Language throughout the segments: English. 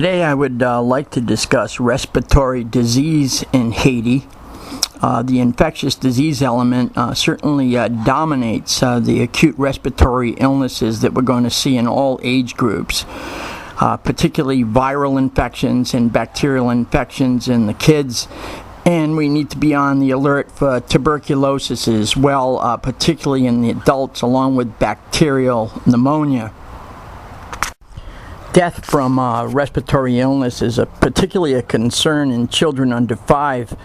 Today I would like to discuss respiratory disease in Haiti. The infectious disease element certainly dominates the acute respiratory illnesses that we're going to see in all age groups, particularly viral infections and bacterial infections in the kids. And we need to be on the alert for tuberculosis as well, particularly in the adults, along with bacterial pneumonia. Death from respiratory illness is particularly a concern in children under 5,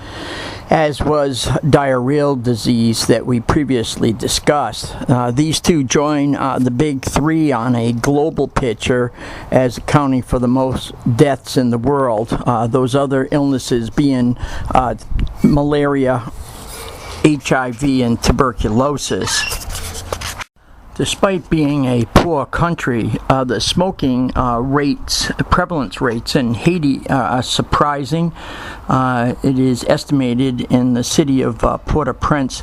as was diarrheal disease that we previously discussed. These two join the big three on a global picture as accounting for the most deaths in the world. Those other illnesses being malaria, HIV, and tuberculosis. Despite being a poor country, the smoking prevalence rates in Haiti are surprising. It is estimated in the city of Port-au-Prince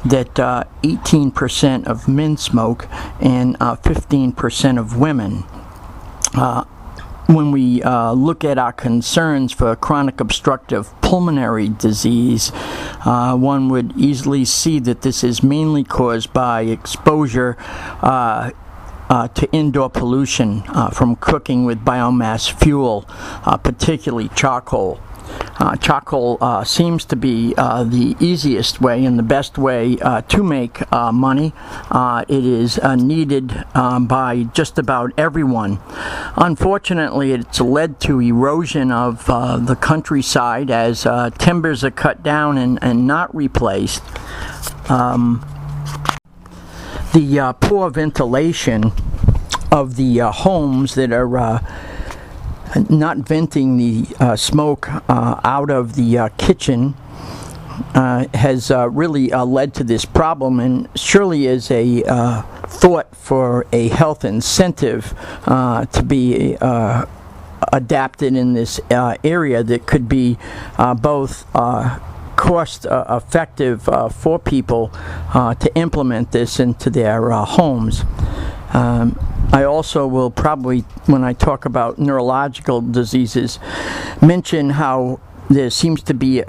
that 18% of men smoke and 15% of women. When we look at our concerns for chronic obstructive pulmonary disease, one would easily see that this is mainly caused by exposure to indoor pollution from cooking with biomass fuel, particularly charcoal. Charcoal seems to be the easiest way and the best way to make money. It is needed by just about everyone. Unfortunately, it's led to erosion of the countryside as timbers are cut down and not replaced. The poor ventilation of the homes that are not venting the smoke out of the kitchen has really led to this problem, and surely is a thought for a health incentive to be adapted in this area that could be both cost effective for people to implement this into their homes. I also will probably, when I talk about neurological diseases, mention how there seems to be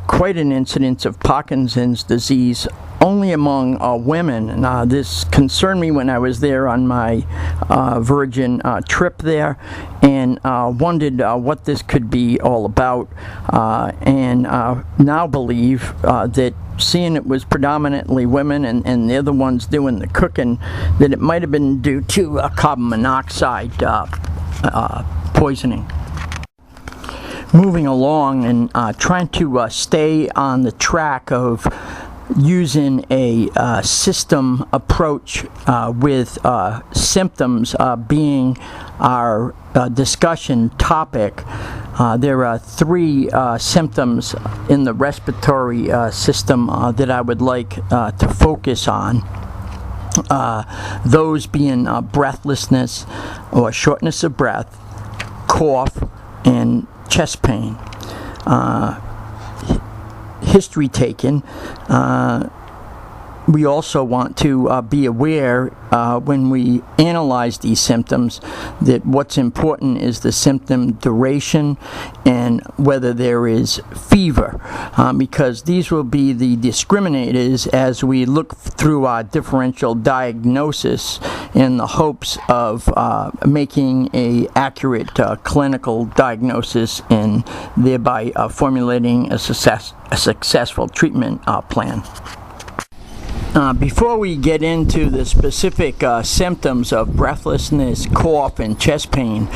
quite an incidence of Parkinson's disease only among women. And this concerned me when I was there on my Virgin trip there, and wondered what this could be all about, and now believe that seeing it was predominantly women and they're the ones doing the cooking, that it might have been due to carbon monoxide poisoning. Moving along and trying to stay on the track of using a system approach with symptoms being our discussion topic. There are 3 symptoms in the respiratory system that I would like to focus on. Those being breathlessness or shortness of breath, cough, and chest pain. History taken. We also want to be aware when we analyze these symptoms that what's important is the symptom duration and whether there is fever, because these will be the discriminators as we look through our differential diagnosis in the hopes of making a accurate clinical diagnosis and thereby formulating a successful treatment plan. Before we get into the specific symptoms of breathlessness, cough, and chest pain,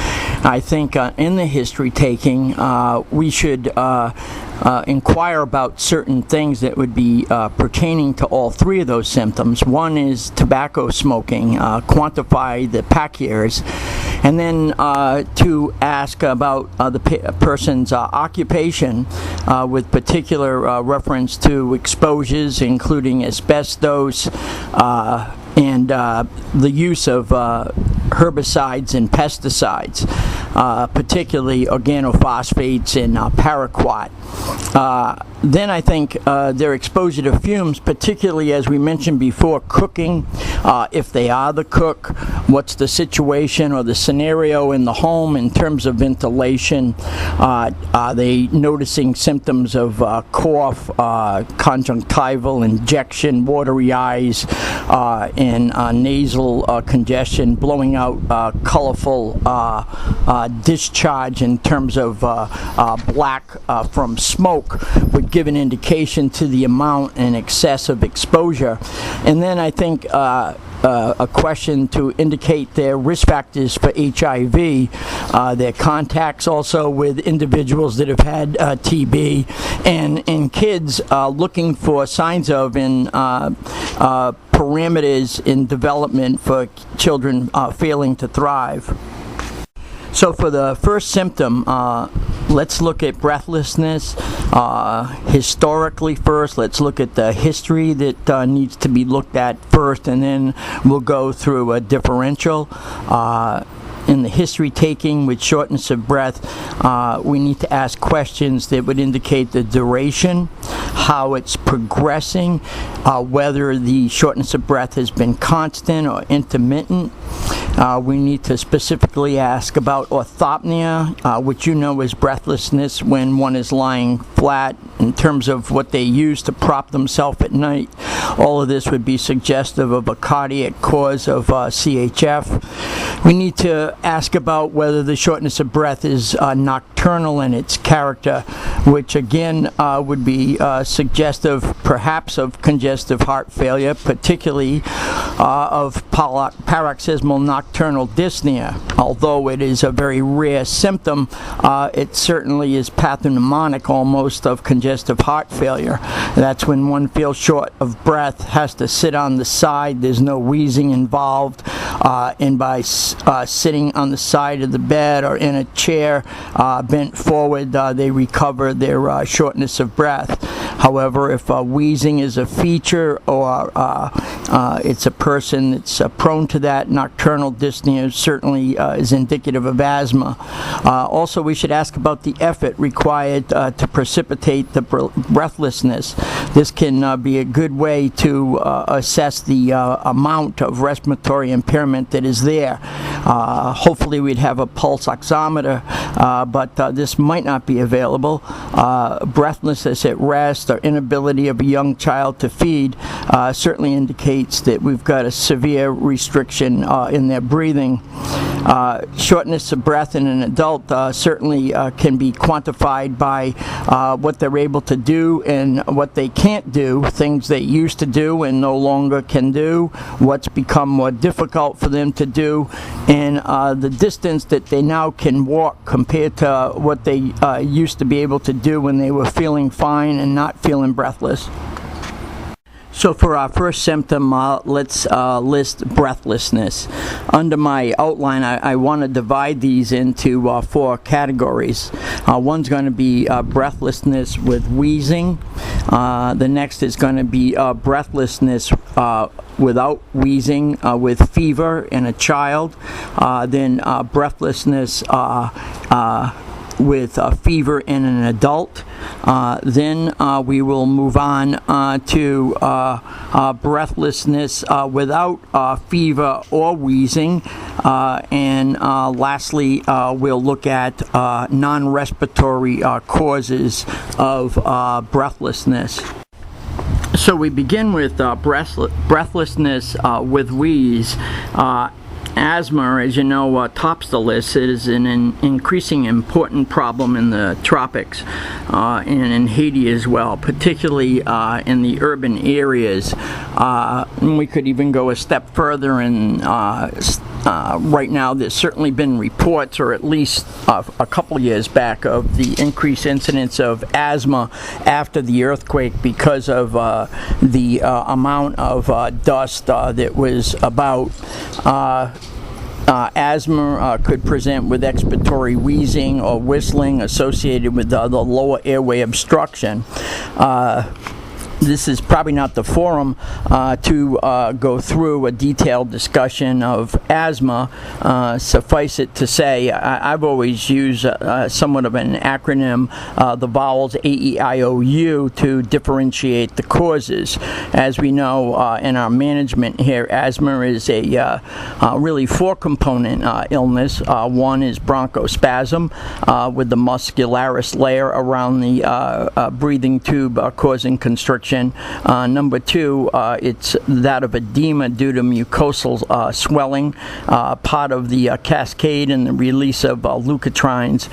I think in the history taking we should inquire about certain things that would be pertaining to all 3 of those symptoms. One is tobacco smoking, quantify the pack years, and then to ask about the person's occupation with particular reference to exposures, including asbestos, and the use of herbicides and pesticides, particularly organophosphates and paraquat. Then I think their exposure to fumes, particularly as we mentioned before, cooking, if they are the cook, what's the situation or the scenario in the home in terms of ventilation? Are they noticing symptoms of cough, conjunctival, injection, watery eyes, and nasal congestion, blowing out colorful discharge in terms of black from smoke would give an indication to the amount and excess of exposure. And then I think a question to indicate their risk factors for HIV, their contacts also with individuals that have had TB, and in kids looking for signs of in parameters in development for children failing to thrive. So for the first symptom, let's look at breathlessness. Historically first, let's look at the history that needs to be looked at first, and then we'll go through a differential. In the history taking with shortness of breath, we need to ask questions that would indicate the duration, how it's progressing, whether the shortness of breath has been constant or intermittent. We need to specifically ask about orthopnea, which you know is breathlessness when one is lying flat in terms of what they use to prop themselves at night. All of this would be suggestive of a cardiac cause of CHF. We need to ask about whether the shortness of breath is nocturnal in its character, which again would be suggestive perhaps of congestive heart failure, particularly of paroxysmal nocturnal dyspnea. Although it is a very rare symptom, it certainly is pathognomonic almost of congestive heart failure. That's when one feels short of breath, has to sit on the side, there's no wheezing involved, and by sitting on the side of the bed or in a chair bent forward, they recover their shortness of breath. However, if wheezing is a feature or it's a person that's prone to that, nocturnal dyspnea certainly is indicative of asthma. Also, we should ask about the effort required to precipitate the breathlessness. This can be a good way to assess the amount of respiratory impairment that is there. Hopefully we'd have a pulse oximeter, but this might not be available. Breathlessness at rest or inability of a young child to feed certainly indicates that we've got a severe restriction in their breathing. Shortness of breath in an adult certainly can be quantified by what they're able to do and what they can't do, things they used to do and no longer can do, what's become more difficult for them to do, and the distance that they now can walk compared to what they used to be able to do when they were feeling fine and not feeling breathless. So for our first symptom, let's list breathlessness. Under my outline, I want to divide these into 4 categories. One's going to be breathlessness with wheezing. The next is going to be breathlessness without wheezing with fever in a child. Then breathlessness with fever in an adult. Then we will move on to breathlessness without fever or wheezing. And lastly, we'll look at non-respiratory causes of breathlessness. So we begin with breathlessness with wheeze. Asthma, as you know, tops the list. It is an increasing important problem in the tropics and in Haiti as well, particularly in the urban areas. And we could even go a step further and right now there's certainly been reports, or at least a couple years back, of the increased incidence of asthma after the earthquake because of the amount of dust that was about. Asthma could present with expiratory wheezing or whistling associated with the lower airway obstruction. this is probably not the forum to go through a detailed discussion of asthma. Suffice it to say, I've always used somewhat of an acronym, the vowels A-E-I-O-U, to differentiate the causes. As we know in our management here, asthma is a really four-component illness. One is bronchospasm with the muscularis layer around the breathing tube causing constriction. Number two, it's that of edema due to mucosal swelling, part of the cascade and the release of leukotrienes.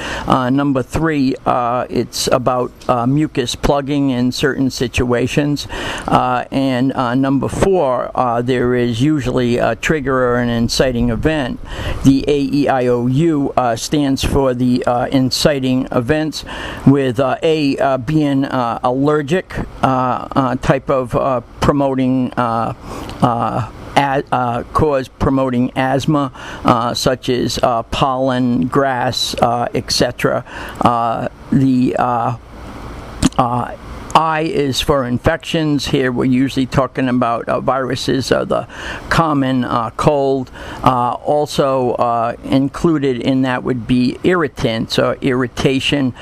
Number three, it's about mucus plugging in certain situations. And number four, there is usually a trigger or an inciting event. The AEIOU stands for the inciting events, with A being allergic type of promoting cause promoting asthma, such as pollen, grass, etc. The I is for infections. Here we're usually talking about viruses, the common cold. Also included in that would be irritants or irritation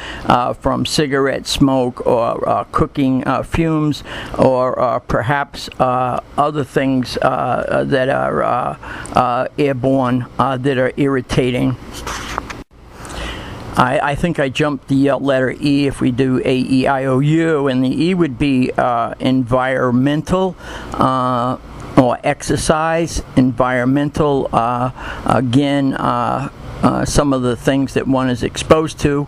from cigarette smoke or cooking fumes, or perhaps other things that are airborne that are irritating. I think I jumped the letter E if we do A-E-I-O-U, and the E would be environmental or exercise. Environmental, again, some of the things that one is exposed to.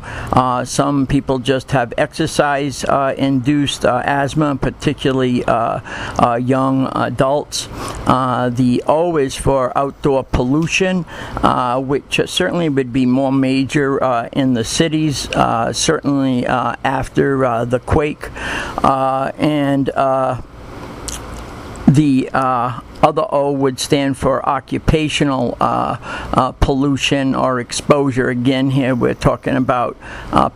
Some people just have exercise-induced asthma, particularly young adults. The O is for outdoor pollution, which certainly would be more major in the cities, certainly after the quake. And the other O would stand for occupational pollution or exposure. Again, here we're talking about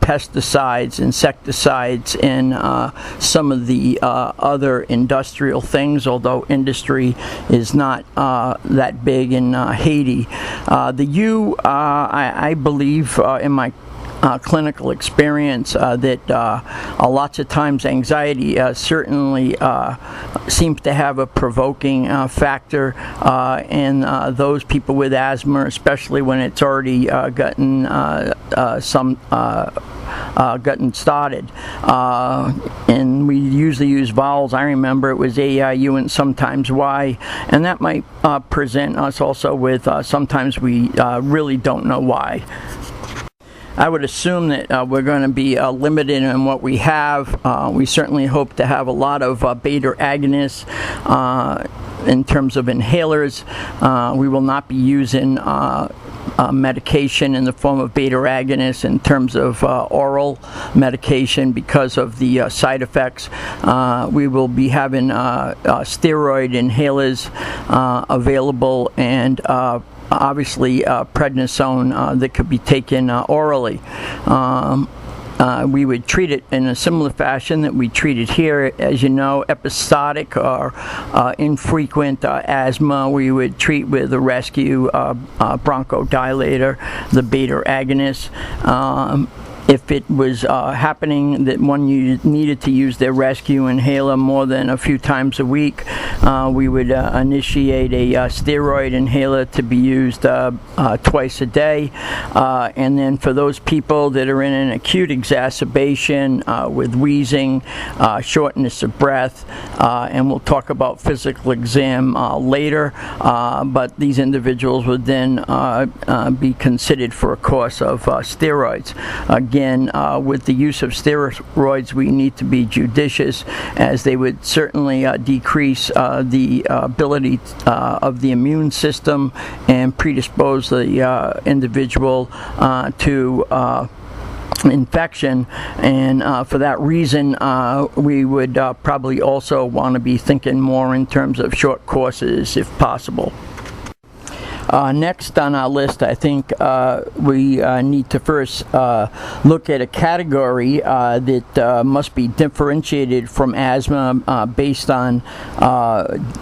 pesticides, insecticides, and some of the other industrial things, although industry is not that big in Haiti. The U, I believe, in my clinical experience, that lots of times anxiety certainly seems to have a provoking factor in those people with asthma, especially when it's already gotten started. And we usually use vowels. I remember it was A-I-U and sometimes Y, and that might present us also with sometimes we really don't know why. I would assume that we're going to be limited in what we have. We certainly hope to have a lot of beta agonists in terms of inhalers. We will not be using medication in the form of beta agonists in terms of oral medication because of the side effects. We will be having steroid inhalers available, and obviously prednisone that could be taken orally. We would treat it in a similar fashion that we treat it here. As you know, episodic or infrequent asthma we would treat with a rescue bronchodilator, the beta agonist. If it was happening that one needed to use their rescue inhaler more than a few times a week, we would initiate a steroid inhaler to be used twice a day. And then for those people that are in an acute exacerbation with wheezing, shortness of breath, and we'll talk about physical exam later, but these individuals would then be considered for a course of steroids. Again, with the use of steroids, we need to be judicious, as they would certainly decrease the ability of the immune system and predispose the individual to infection. And for that reason, we would probably also want to be thinking more in terms of short courses if possible. Next on our list, I think we need to first look at a category that must be differentiated from asthma based on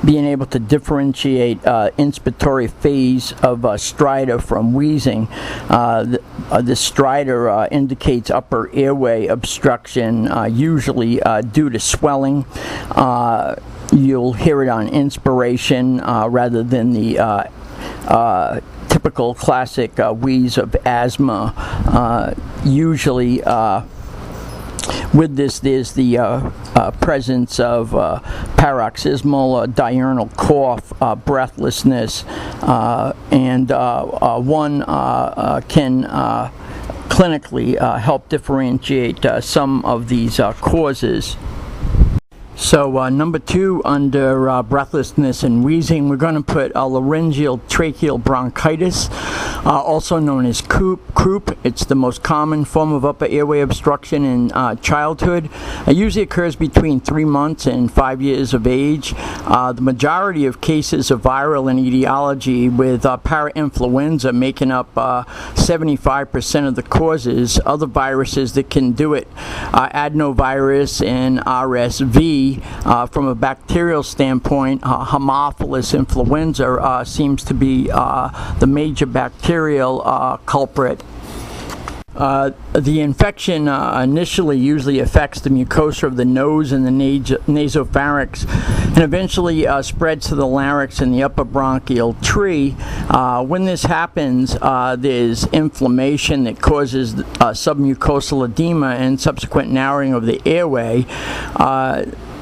being able to differentiate inspiratory phase of stridor from wheezing. The stridor indicates upper airway obstruction, usually due to swelling. You'll hear it on inspiration rather than the typical classic wheeze of asthma. Usually with this, there's the presence of paroxysmal diurnal cough, breathlessness, and one can clinically help differentiate some of these causes. So number 2, under breathlessness and wheezing, we're going to put laryngeal tracheal bronchitis, also known as croup. It's the most common form of upper airway obstruction in childhood. It usually occurs between 3 months and 5 years of age. The majority of cases are viral in etiology, with parainfluenza making up 75% of the causes. Other viruses that can do it, adenovirus and RSV. From a bacterial standpoint, Haemophilus influenza seems to be the major bacterial culprit. The infection initially usually affects the mucosa of the nose and the nasopharynx, and eventually spreads to the larynx and the upper bronchial tree. When this happens, there's inflammation that causes submucosal edema and subsequent narrowing of the airway.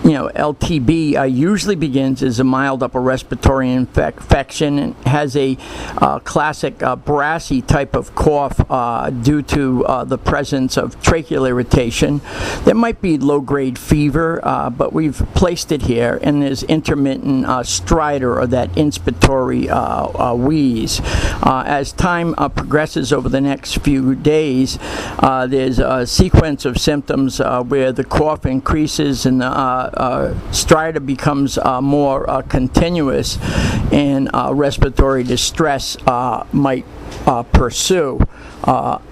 LTB usually begins as a mild upper respiratory infection and has a classic brassy type of cough due to the presence of tracheal irritation. There might be low-grade fever, but we've placed it here, and there's intermittent stridor, or that inspiratory wheeze. As time progresses over the next few days, there's a sequence of symptoms where the cough increases and the stridor becomes more continuous, and respiratory distress might pursue.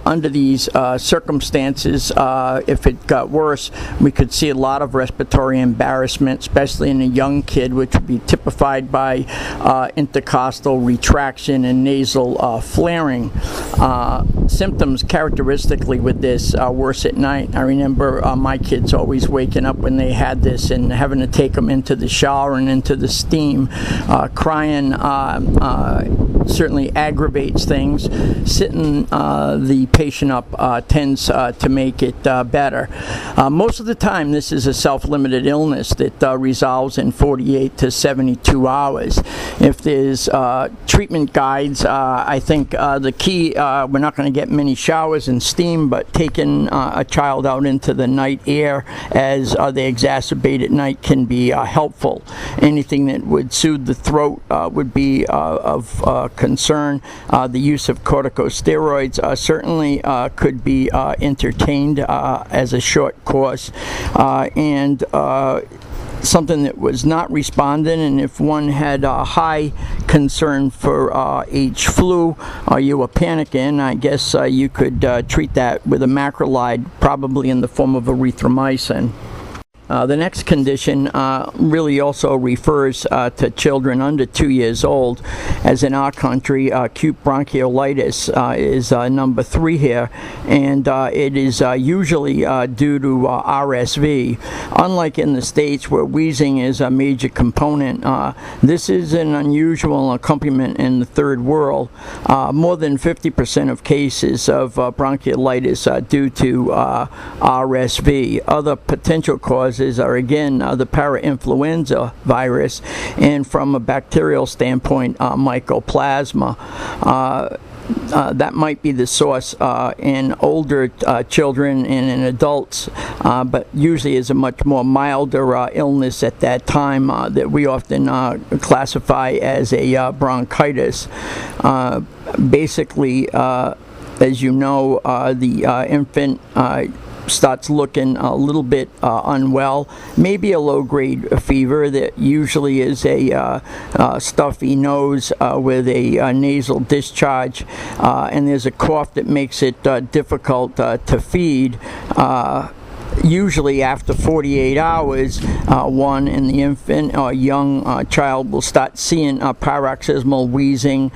Under these circumstances, if it got worse, we could see a lot of respiratory embarrassment, especially in a young kid, which would be typified by intercostal retraction and nasal flaring. Symptoms characteristically with this are worse at night. I remember my kids always waking up when they had this and having to take them into the shower and into the steam. Crying certainly aggravates things. Sitting the patient up tends to make it better. Most of the time, this is a self-limited illness that resolves in 48 to 72 hours. If there's treatment guides, I think the key, we're not going to get many showers and steam, but taking a child out into the night air as they exacerbate at night can be helpful. Anything that would soothe the throat would be of concern. The use of corticosteroids certainly could be entertained as a short course, and something that was not responding, and if one had a high concern for H flu, or you were panicking, I guess you could treat that with a macrolide, probably in the form of erythromycin. The next condition really also refers to children under 2 years old, as in our country, acute bronchiolitis is number 3 here, and it is usually due to RSV. Unlike in the States, where wheezing is a major component, this is an unusual accompaniment in the third world. More than 50% of cases of bronchiolitis are due to RSV. Other potential causes are again the parainfluenza virus, and from a bacterial standpoint, mycoplasma. That might be the source in older children and in adults, but usually is a much more milder illness at that time that we often classify as a bronchitis. Basically, as you know, the infant starts looking a little bit unwell, maybe a low-grade fever that usually is a stuffy nose with a nasal discharge, and there's a cough that makes it difficult to feed. Usually after 48 hours, one in the infant or young child will start seeing paroxysmal wheezing,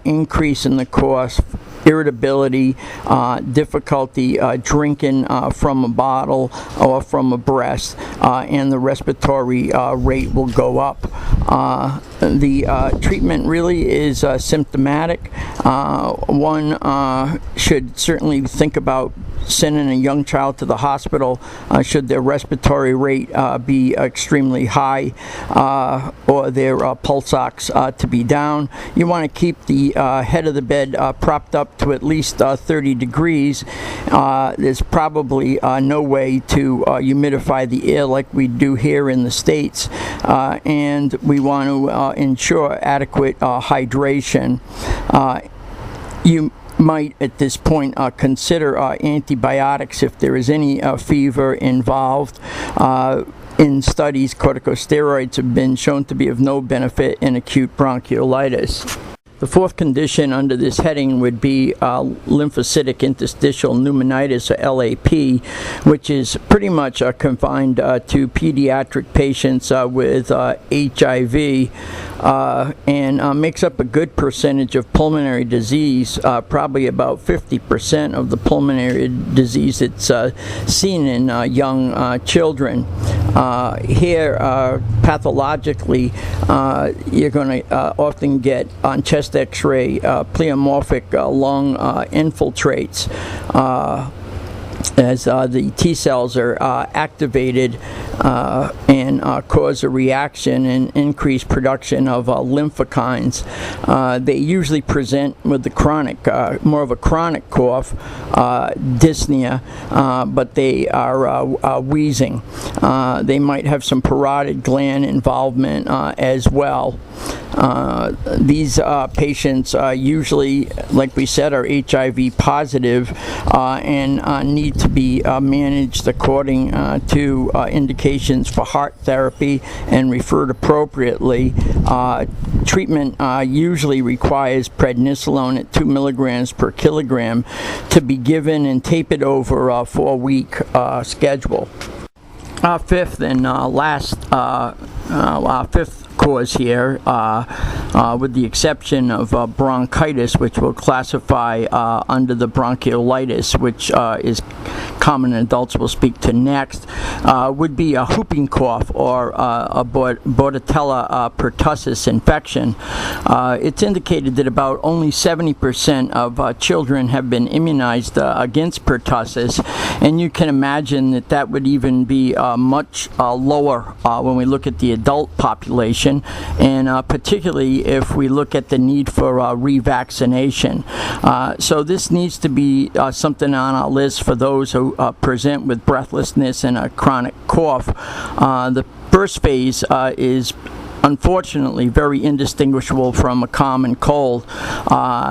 increase in the cough, irritability, difficulty drinking from a bottle or from a breast, and the respiratory rate will go up. The treatment really is symptomatic. One should certainly think about sending a young child to the hospital should their respiratory rate be extremely high or their pulse ox to be down. You want to keep the head of the bed propped up to at least 30 degrees. There's probably no way to humidify the air like we do here in the States, and we want to ensure adequate hydration. You might at this point consider antibiotics if there is any fever involved. In studies, corticosteroids have been shown to be of no benefit in acute bronchiolitis. The fourth condition under this heading would be lymphocytic interstitial pneumonitis, or LAP, which is pretty much confined to pediatric patients with HIV and makes up a good percentage of pulmonary disease, probably about 50% of the pulmonary disease that's seen in young children. Here, pathologically, you're going to often get on chest X-ray pleomorphic lung infiltrates as the T cells are activated and cause a reaction and increase production of lymphokines. They usually present with the chronic, more of a chronic cough, dyspnea, but they are wheezing. They might have some parotid gland involvement as well. These patients usually, like we said, are HIV positive and need to be managed according to indications for heart therapy and referred appropriately. Treatment usually requires prednisolone at 2 milligrams per kilogram to be given and tapered over a 4-week schedule. Fifth and fifth cause here, with the exception of bronchitis, which we'll classify under the bronchiolitis, which is common in adults we'll speak to next, would be a whooping cough or a Bordetella pertussis infection. It's indicated that about only 70% of children have been immunized against pertussis, and you can imagine that that would even be much lower when we look at the adult population, and particularly if we look at the need for revaccination. So this needs to be something on our list for those who present with breathlessness and a chronic cough. The first phase is unfortunately very indistinguishable from a common cold.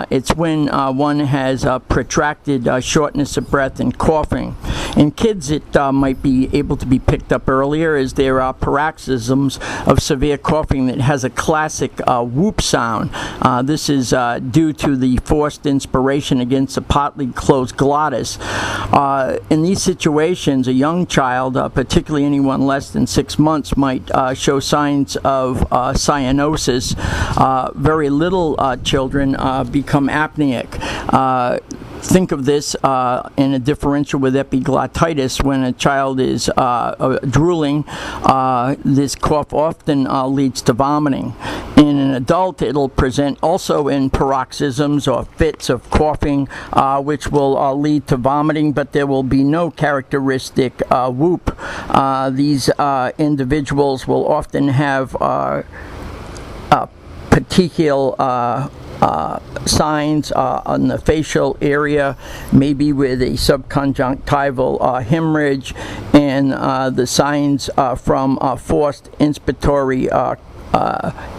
It's when one has protracted shortness of breath and coughing. In kids, it might be able to be picked up earlier, as there are paroxysms of severe coughing that has a classic whoop sound. This is due to the forced inspiration against a partly closed glottis. In these situations, a young child, particularly anyone less than 6 months, might show signs of cyanosis. Very little children become apneic. Think of this in a differential with epiglottitis. When a child is drooling, this cough often leads to vomiting. In an adult, it'll present also in paroxysms or fits of coughing, which will lead to vomiting, but there will be no characteristic whoop. These individuals will often have petechial signs on the facial area, maybe with a subconjunctival hemorrhage, and the signs from forced inspiratory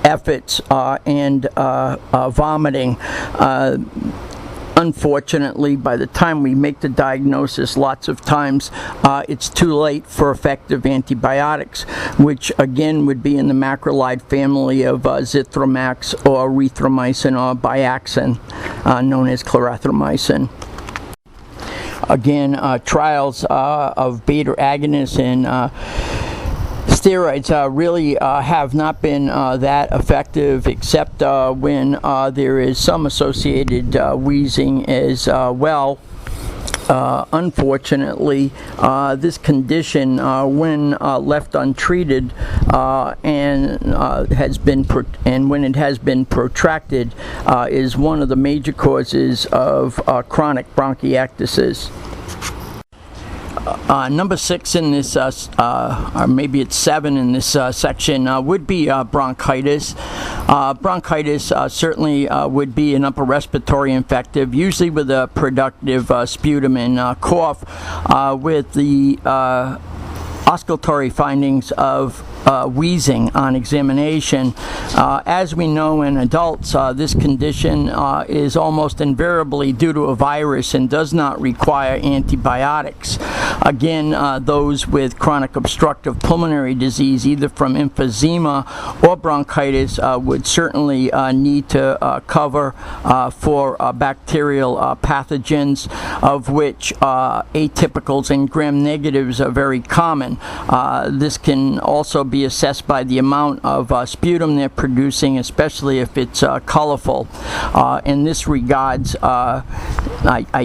efforts and vomiting. unfortunately, by the time we make the diagnosis, lots of times it's too late for effective antibiotics, which again would be in the macrolide family of zithromax or erythromycin or Biaxin, known as clarithromycin. Again, trials of beta agonists and steroids really have not been that effective, except when there is some associated wheezing as well. Unfortunately, this condition, when left untreated and when it has been protracted, is one of the major causes of chronic bronchiectasis. Number 6 in this, or maybe it's 7 in this section, would be bronchitis. Bronchitis certainly would be an upper respiratory infective, usually with a productive sputum and cough, with the auscultatory findings of wheezing on examination. As we know in adults, this condition is almost invariably due to a virus and does not require antibiotics. Again, those with chronic obstructive pulmonary disease, either from emphysema or bronchitis, would certainly need to cover for bacterial pathogens, of which atypicals and gram-negatives are very common. This can also be assessed by the amount of sputum they're producing, especially if it's colorful. In this regards, I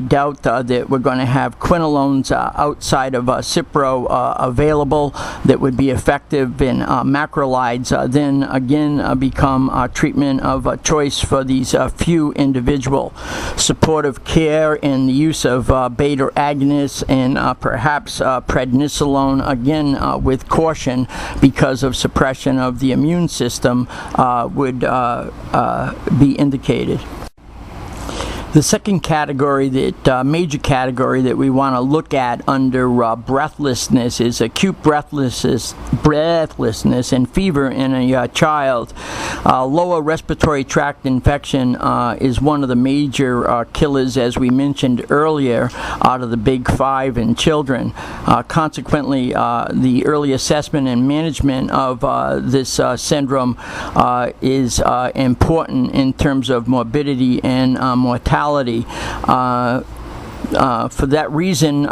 doubt that we're going to have quinolones outside of Cipro available that would be effective in macrolides, then again become treatment of choice for these few individual. Supportive care in the use of beta agonists and perhaps prednisolone, again with caution, because of suppression of the immune system, would be indicated. The second category, that major category that we want to look at under breathlessness, is acute breathlessness and fever in a child. Lower respiratory tract infection is one of the major killers, as we mentioned earlier, out of the big 5 in children. Consequently, the early assessment and management of this syndrome is important in terms of morbidity and mortality. For that reason,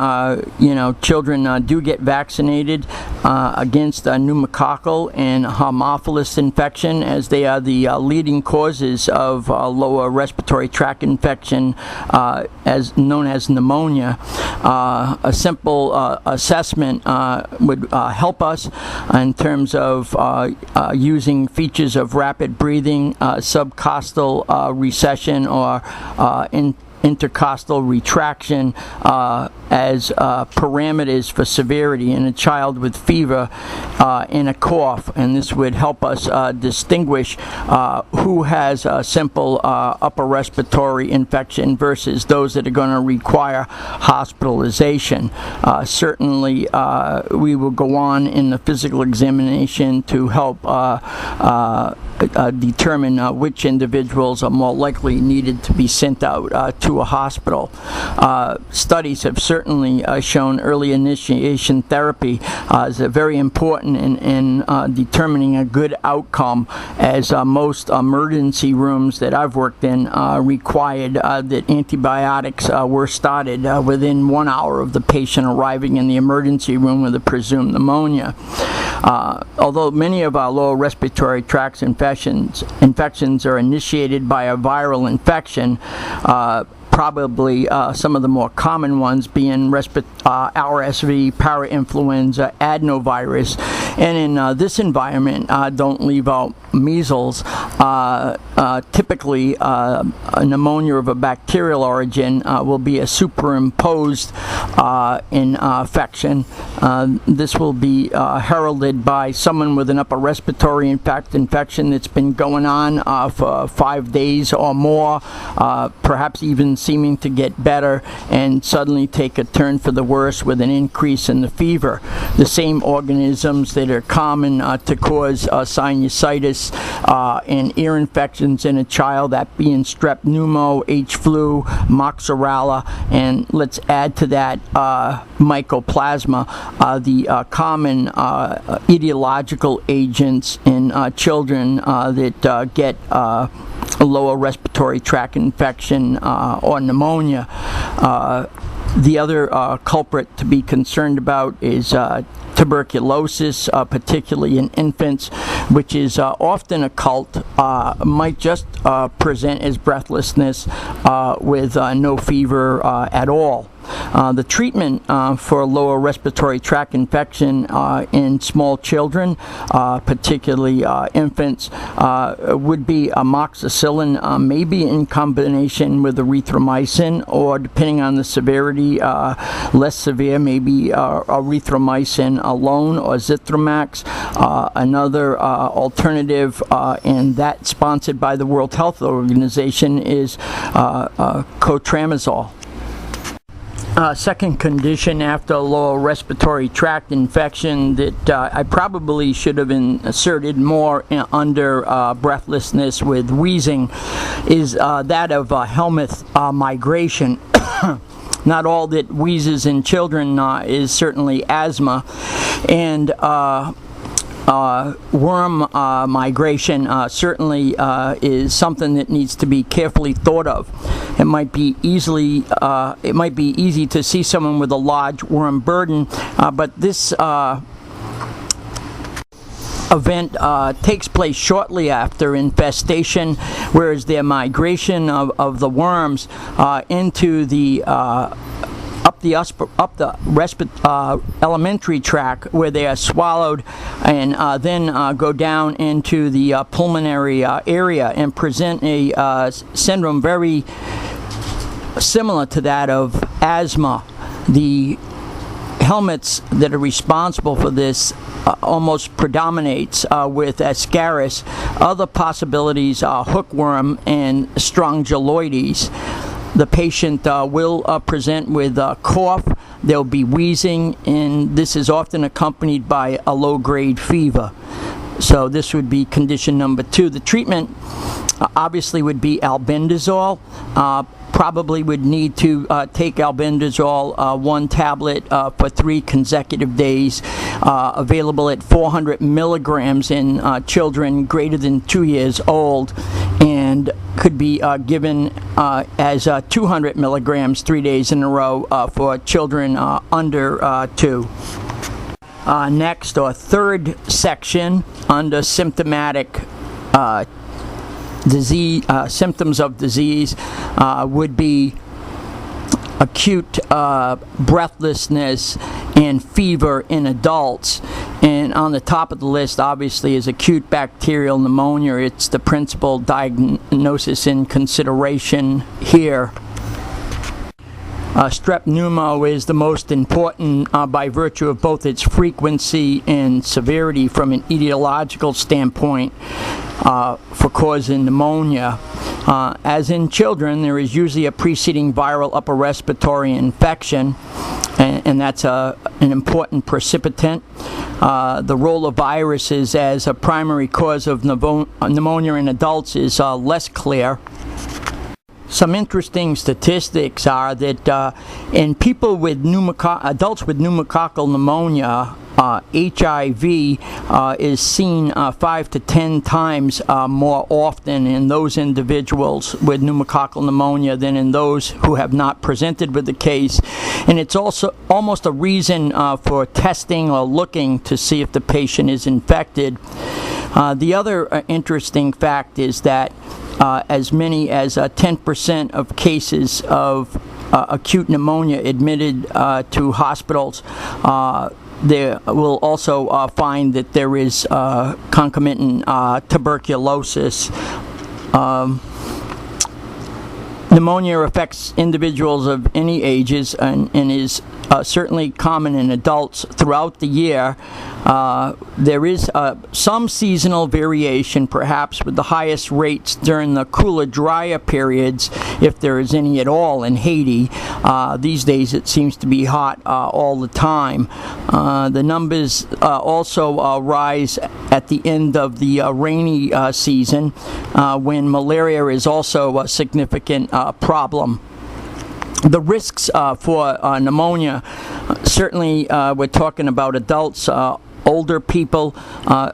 children do get vaccinated against pneumococcal and Haemophilus infection, as they are the leading causes of lower respiratory tract infection, as known as pneumonia. A simple assessment would help us in terms of using features of rapid breathing, subcostal recession, or intercostal retraction as parameters for severity in a child with fever and a cough, and this would help us distinguish who has a simple upper respiratory infection versus those that are going to require hospitalization. Certainly we will go on in the physical examination to help determine which individuals are more likely needed to be sent out to a hospital. Studies have certainly shown early initiation therapy is very important in determining a good outcome, as most emergency rooms that I've worked in required that antibiotics were started within 1 hour of the patient arriving in the emergency room with a presumed pneumonia. Although many of our lower respiratory tract infections are initiated by a viral infection, probably some of the more common ones being RSV, parainfluenza, adenovirus, and in this environment, don't leave out measles. Typically, a pneumonia of a bacterial origin will be a superimposed infection. This will be heralded by someone with an upper respiratory infection that's been going on for 5 days or more, perhaps even seeming to get better, and suddenly take a turn for the worse with an increase in the fever. The same organisms that are common to cause sinusitis and ear infections in a child, that being strep pneumo, H flu, moxarella, and let's add to that mycoplasma, the common etiological agents in children that get a lower respiratory tract infection or pneumonia. The other culprit to be concerned about is tuberculosis, particularly in infants, which is often occult, might just present as breathlessness with no fever at all. The treatment for lower respiratory tract infection in small children, particularly infants, would be amoxicillin, maybe in combination with erythromycin, or depending on the severity, less severe, maybe erythromycin alone or Zithromax. Another alternative, and that sponsored by the World Health Organization, is cotramazole. Second condition after lower respiratory tract infection that I probably should have inserted more under breathlessness with wheezing is that of Helminth migration. Not all that wheezes in children is certainly asthma, and worm migration certainly is something that needs to be carefully thought of. It might be easy to see someone with a large worm burden, but this event takes place shortly after infestation, whereas their migration of the worms into the up the elementary tract, where they are swallowed and then go down into the pulmonary area and present a syndrome very similar to that of asthma. The helminths that are responsible for this almost predominates with Ascaris. Other possibilities are hookworm and strongyloides. The patient will present with cough, there'll be wheezing, and this is often accompanied by a low-grade fever. So this would be condition number 2. The treatment obviously would be albendazole. Probably would need to take albendazole 1 tablet for 3 consecutive days, available at 400 milligrams in children greater than 2 years old, and could be given as 200 milligrams 3 days in a row for children under 2. Next, or third section under symptomatic disease, symptoms of disease, would be acute breathlessness and fever in adults. And on the top of the list, obviously, is acute bacterial pneumonia. It's the principal diagnosis in consideration here. Strep pneumo is the most important by virtue of both its frequency and severity from an etiological standpoint for causing pneumonia. As in children, there is usually a preceding viral upper respiratory infection, and that's an important precipitant. The role of viruses as a primary cause of pneumonia in adults is less clear. Some interesting statistics are that in people with adults with pneumococcal pneumonia, HIV is seen 5 to 10 times more often in those individuals with pneumococcal pneumonia than in those who have not presented with the case. And it's also almost a reason for testing or looking to see if the patient is infected. The other interesting fact is that as many as 10% of cases of acute pneumonia admitted to hospitals, they will also find that there is concomitant tuberculosis. Pneumonia affects individuals of any ages and is certainly common in adults throughout the year. There is some seasonal variation, perhaps with the highest rates during the cooler, drier periods, if there is any at all in Haiti. These days it seems to be hot all the time. The numbers also rise at the end of the rainy season, when malaria is also a significant problem. The risks for pneumonia, certainly we're talking about adults. Older people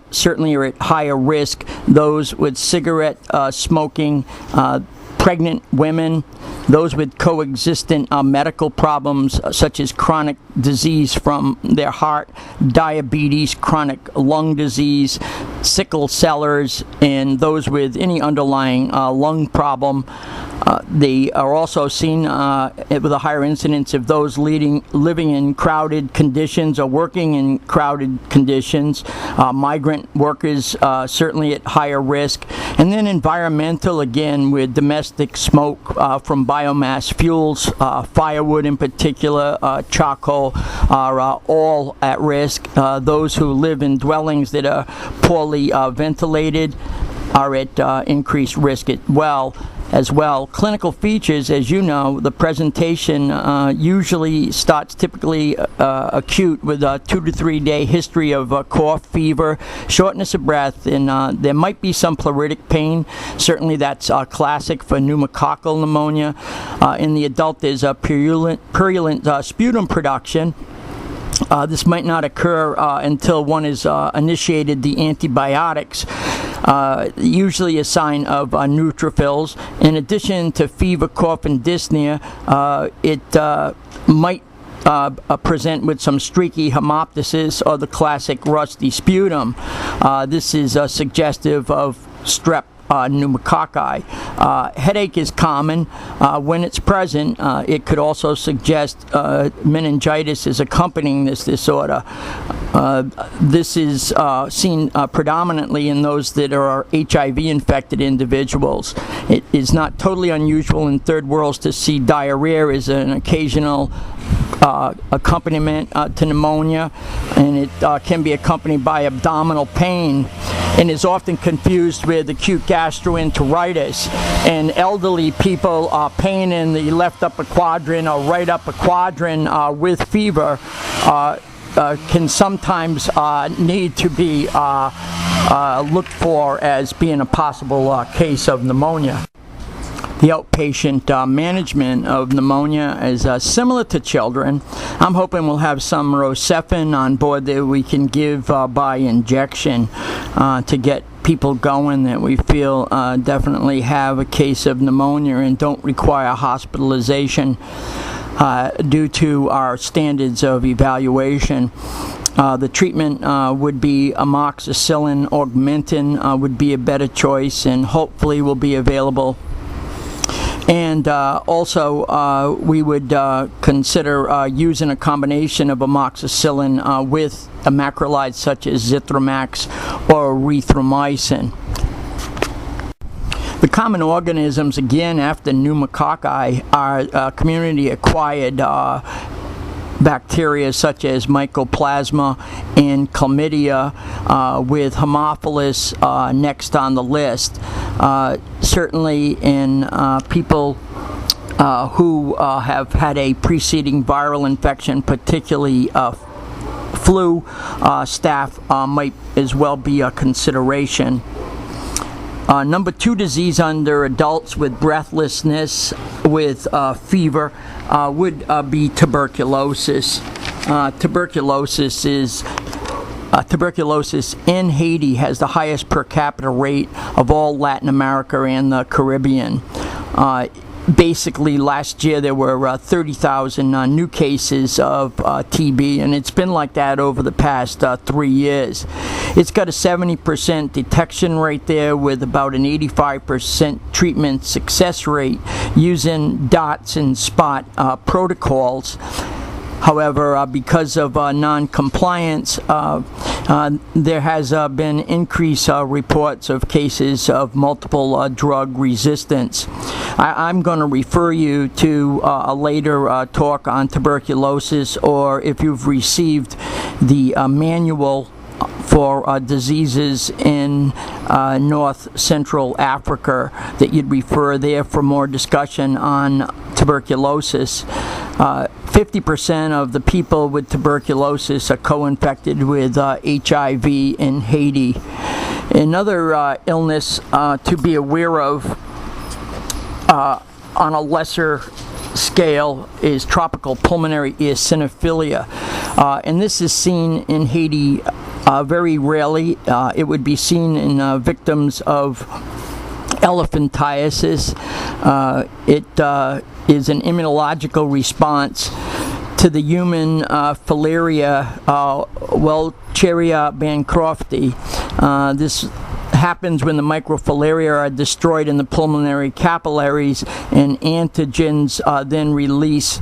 certainly are at higher risk. Those with cigarette smoking, pregnant women, those with coexistent medical problems such as chronic disease from their heart, diabetes, chronic lung disease, sickle cellers, and those with any underlying lung problem. They are also seen with a higher incidence of those living in crowded conditions or working in crowded conditions. Migrant workers certainly at higher risk. And then environmental, again, with domestic smoke from biomass fuels, firewood in particular, charcoal, are all at risk. Those who live in dwellings that are poorly ventilated are at increased risk as well. Clinical features, as you know, the presentation usually starts typically acute with a 2 to 3 day history of cough, fever, shortness of breath, and there might be some pleuritic pain. Certainly that's classic for pneumococcal pneumonia. In the adult, there's a purulent sputum production. This might not occur until one has initiated the antibiotics, usually a sign of neutrophils. In addition to fever, cough, and dyspnea, it might present with some streaky hemoptysis or the classic rusty sputum. This is suggestive of strep pneumococci. Headache is common. When it's present, it could also suggest meningitis is accompanying this disorder. This is seen predominantly in those that are HIV-infected individuals. It is not totally unusual in third worlds to see diarrhea as an occasional accompaniment to pneumonia, and it can be accompanied by abdominal pain, and is often confused with acute gastroenteritis. And elderly people, pain in the left upper quadrant or right upper quadrant with fever can sometimes need to be looked for as being a possible case of pneumonia. The outpatient management of pneumonia is similar to children. I'm hoping we'll have some Rocephin on board that we can give by injection to get people going that we feel definitely have a case of pneumonia and don't require hospitalization due to our standards of evaluation. The treatment would be amoxicillin, augmentin would be a better choice, and hopefully will be available. And also, we would consider using a combination of amoxicillin with a macrolide such as Zithromax or erythromycin. The common organisms, again, after pneumococci, are community-acquired bacteria such as mycoplasma and chlamydia, with Haemophilus next on the list. Certainly in people who have had a preceding viral infection, particularly flu, staph might as well be a consideration. Number 2 disease under adults with breathlessness, with fever, would be tuberculosis. Tuberculosis in Haiti has the highest per capita rate of all Latin America and the Caribbean. Basically, last year there were 30,000 new cases of TB, and it's been like that over the past 3 years. It's got a 70% detection rate there, with about an 85% treatment success rate using DOTS and SPOT protocols. However, because of non-compliance, There has been increased reports of cases of multiple drug resistance. I'm going to refer you to a later talk on tuberculosis, or if you've received the manual for diseases in North Central Africa, that you'd refer there for more discussion on tuberculosis. 50% of the people with tuberculosis are co-infected with HIV in Haiti. Another illness to be aware of on a lesser scale is tropical pulmonary eosinophilia, and this is seen in Haiti very rarely. It would be seen in victims of elephantiasis. It is an immunological response to the human filaria Welcheria bancrofti. This happens when the microfilaria are destroyed in the pulmonary capillaries, and antigens then release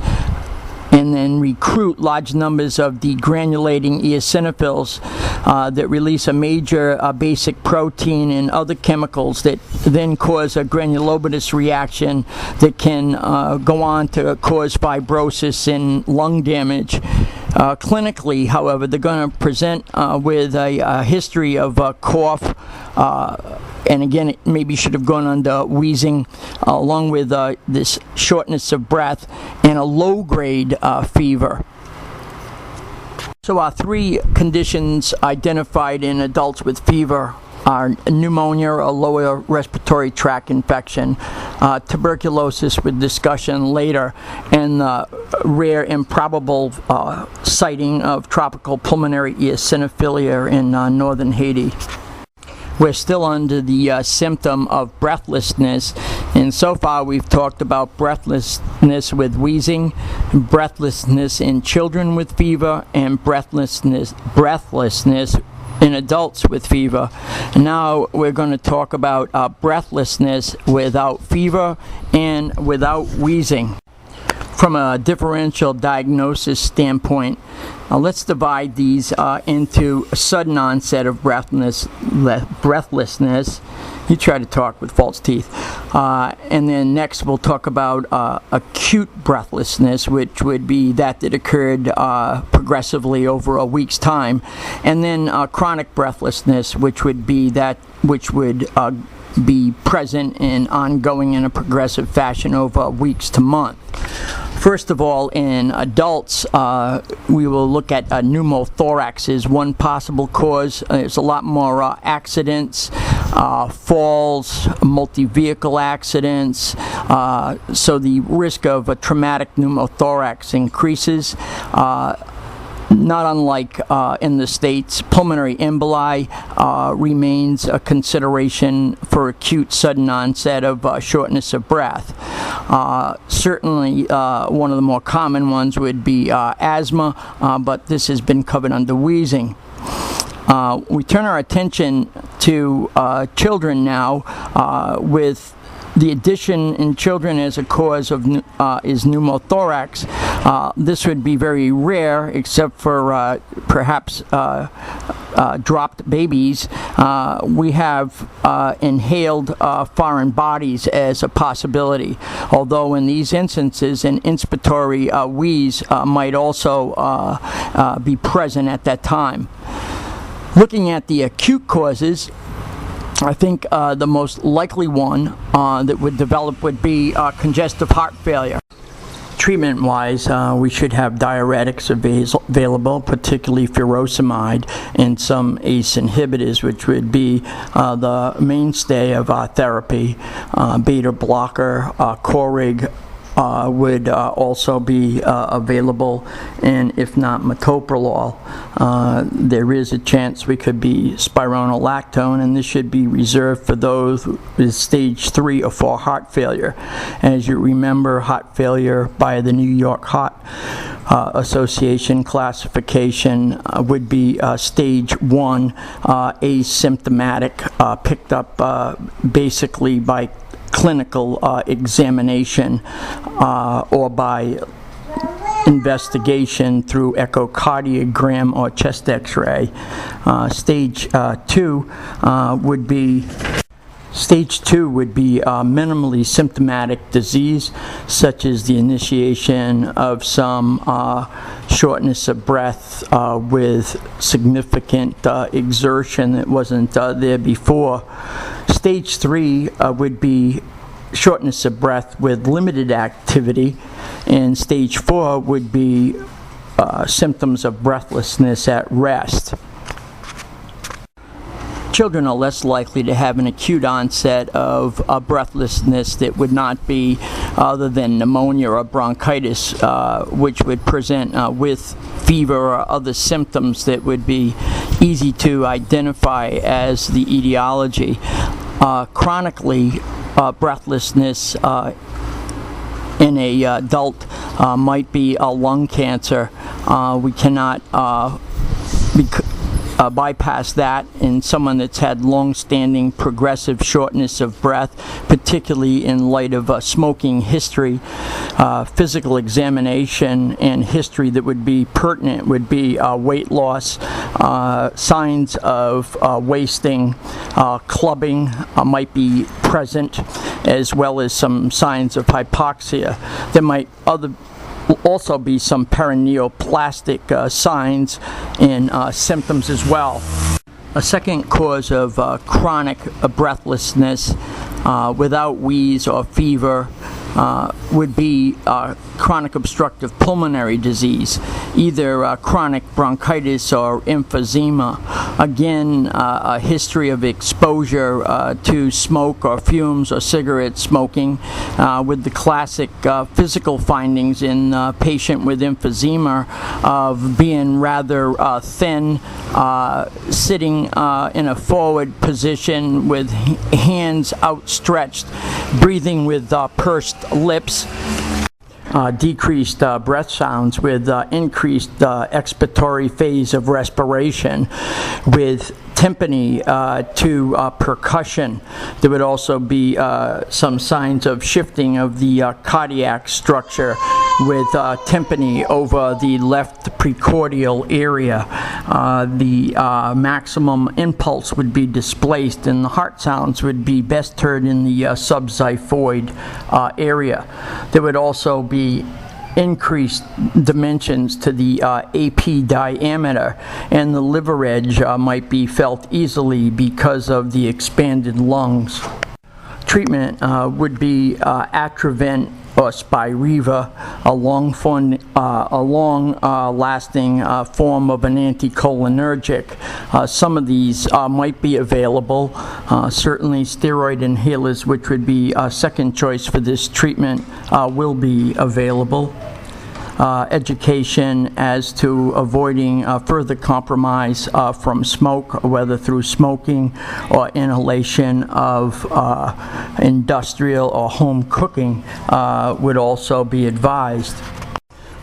and then recruit large numbers of degranulating eosinophils that release a major basic protein and other chemicals that then cause a granulomatous reaction that can go on to cause fibrosis and lung damage. Clinically, however, they're going to present with a history of cough, and again, it maybe should have gone under wheezing, along with this shortness of breath and a low-grade fever. So our three conditions identified in adults with fever are pneumonia, a lower respiratory tract infection, tuberculosis with discussion later, and rare improbable sighting of tropical pulmonary eosinophilia in northern Haiti. We're still under the symptom of breathlessness, and so far we've talked about breathlessness with wheezing, breathlessness in children with fever, and breathlessness in adults with fever. Now we're going to talk about breathlessness without fever and without wheezing. From a differential diagnosis standpoint, let's divide these into a sudden onset of breathlessness. You try to talk with false teeth. And then next we'll talk about acute breathlessness, which would be that occurred progressively over a week's time. And then chronic breathlessness, which would be that which would be present and ongoing in a progressive fashion over weeks to months. First of all, in adults, we will look at pneumothorax as one possible cause. There's a lot more accidents, falls, multi-vehicle accidents, so the risk of a traumatic pneumothorax increases. Not unlike in the States, pulmonary emboli remains a consideration for acute sudden onset of shortness of breath. Certainly one of the more common ones would be asthma, but this has been covered under wheezing. We turn our attention to children now with the addition in children as a cause of is pneumothorax. This would be very rare, except for perhaps dropped babies. We have inhaled foreign bodies as a possibility, although in these instances an inspiratory wheeze might also be present at that time. Looking at the acute causes, I think the most likely one that would develop would be congestive heart failure. Treatment-wise, we should have diuretics available, particularly furosemide and some ACE inhibitors, which would be the mainstay of our therapy. Beta blocker, Corig, would also be available, and if not metoprolol, there is a chance we could be spironolactone, and this should be reserved for those with stage 3 or 4 heart failure. As you remember, heart failure by the New York Heart Association classification would be stage 1, asymptomatic, picked up basically by clinical examination or by investigation through echocardiogram or chest x-ray. Stage 2 would be minimally symptomatic disease, such as the initiation of some shortness of breath with significant exertion that wasn't there before. Stage 3 would be shortness of breath with limited activity, and stage 4 would be symptoms of breathlessness at rest. Children are less likely to have an acute onset of breathlessness that would not be other than pneumonia or bronchitis, which would present with fever or other symptoms that would be easy to identify as the etiology. Chronically, breathlessness in a adult might be a lung cancer. We cannot bypass that in someone that's had long-standing progressive shortness of breath, particularly in light of smoking history. Physical examination and history that would be pertinent would be weight loss, signs of wasting, clubbing might be present, as well as some signs of hypoxia. There might also be some paraneoplastic signs and symptoms as well. A second cause of chronic breathlessness without wheeze or fever would be chronic obstructive pulmonary disease, either chronic bronchitis or emphysema. Again, a history of exposure to smoke or fumes or cigarette smoking, with the classic physical findings in a patient with emphysema of being rather thin, sitting in a forward position with hands outstretched, breathing with pursed lips, decreased breath sounds with increased expiratory phase of respiration, with tympany to percussion. There would also be some signs of shifting of the cardiac structure with tympany over the left precordial area. The maximum impulse would be displaced, and the heart sounds would be best heard in the subxiphoid area. There would also be increased dimensions to the AP diameter, and the liver edge might be felt easily because of the expanded lungs. Treatment would be Atrovent or Spiriva, a long-lasting form of an anticholinergic. Some of these might be available. Certainly steroid inhalers, which would be a second choice for this treatment, will be available. Education as to avoiding further compromise from smoke, whether through smoking or inhalation of industrial or home cooking, would also be advised.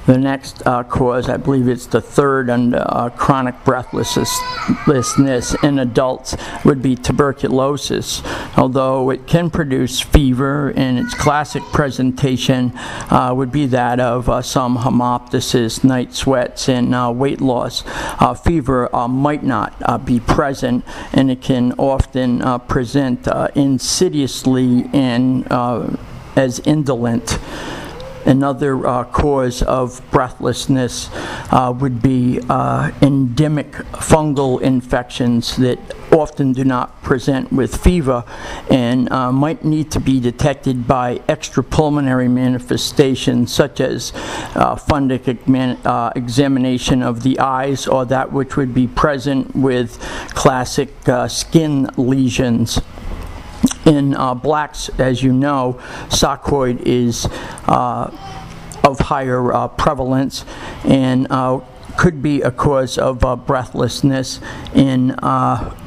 The next cause, I believe it's the third under chronic breathlessness in adults, would be tuberculosis. Although it can produce fever, and its classic presentation would be that of some hemoptysis, night sweats, and weight loss. Fever might not be present, and it can often present insidiously and as indolent. Another cause of breathlessness would be endemic fungal infections that often do not present with fever and might need to be detected by extrapulmonary manifestations, such as fundic examination of the eyes, or that which would be present with classic skin lesions. In blacks, as you know, sarcoid is of higher prevalence and could be a cause of breathlessness in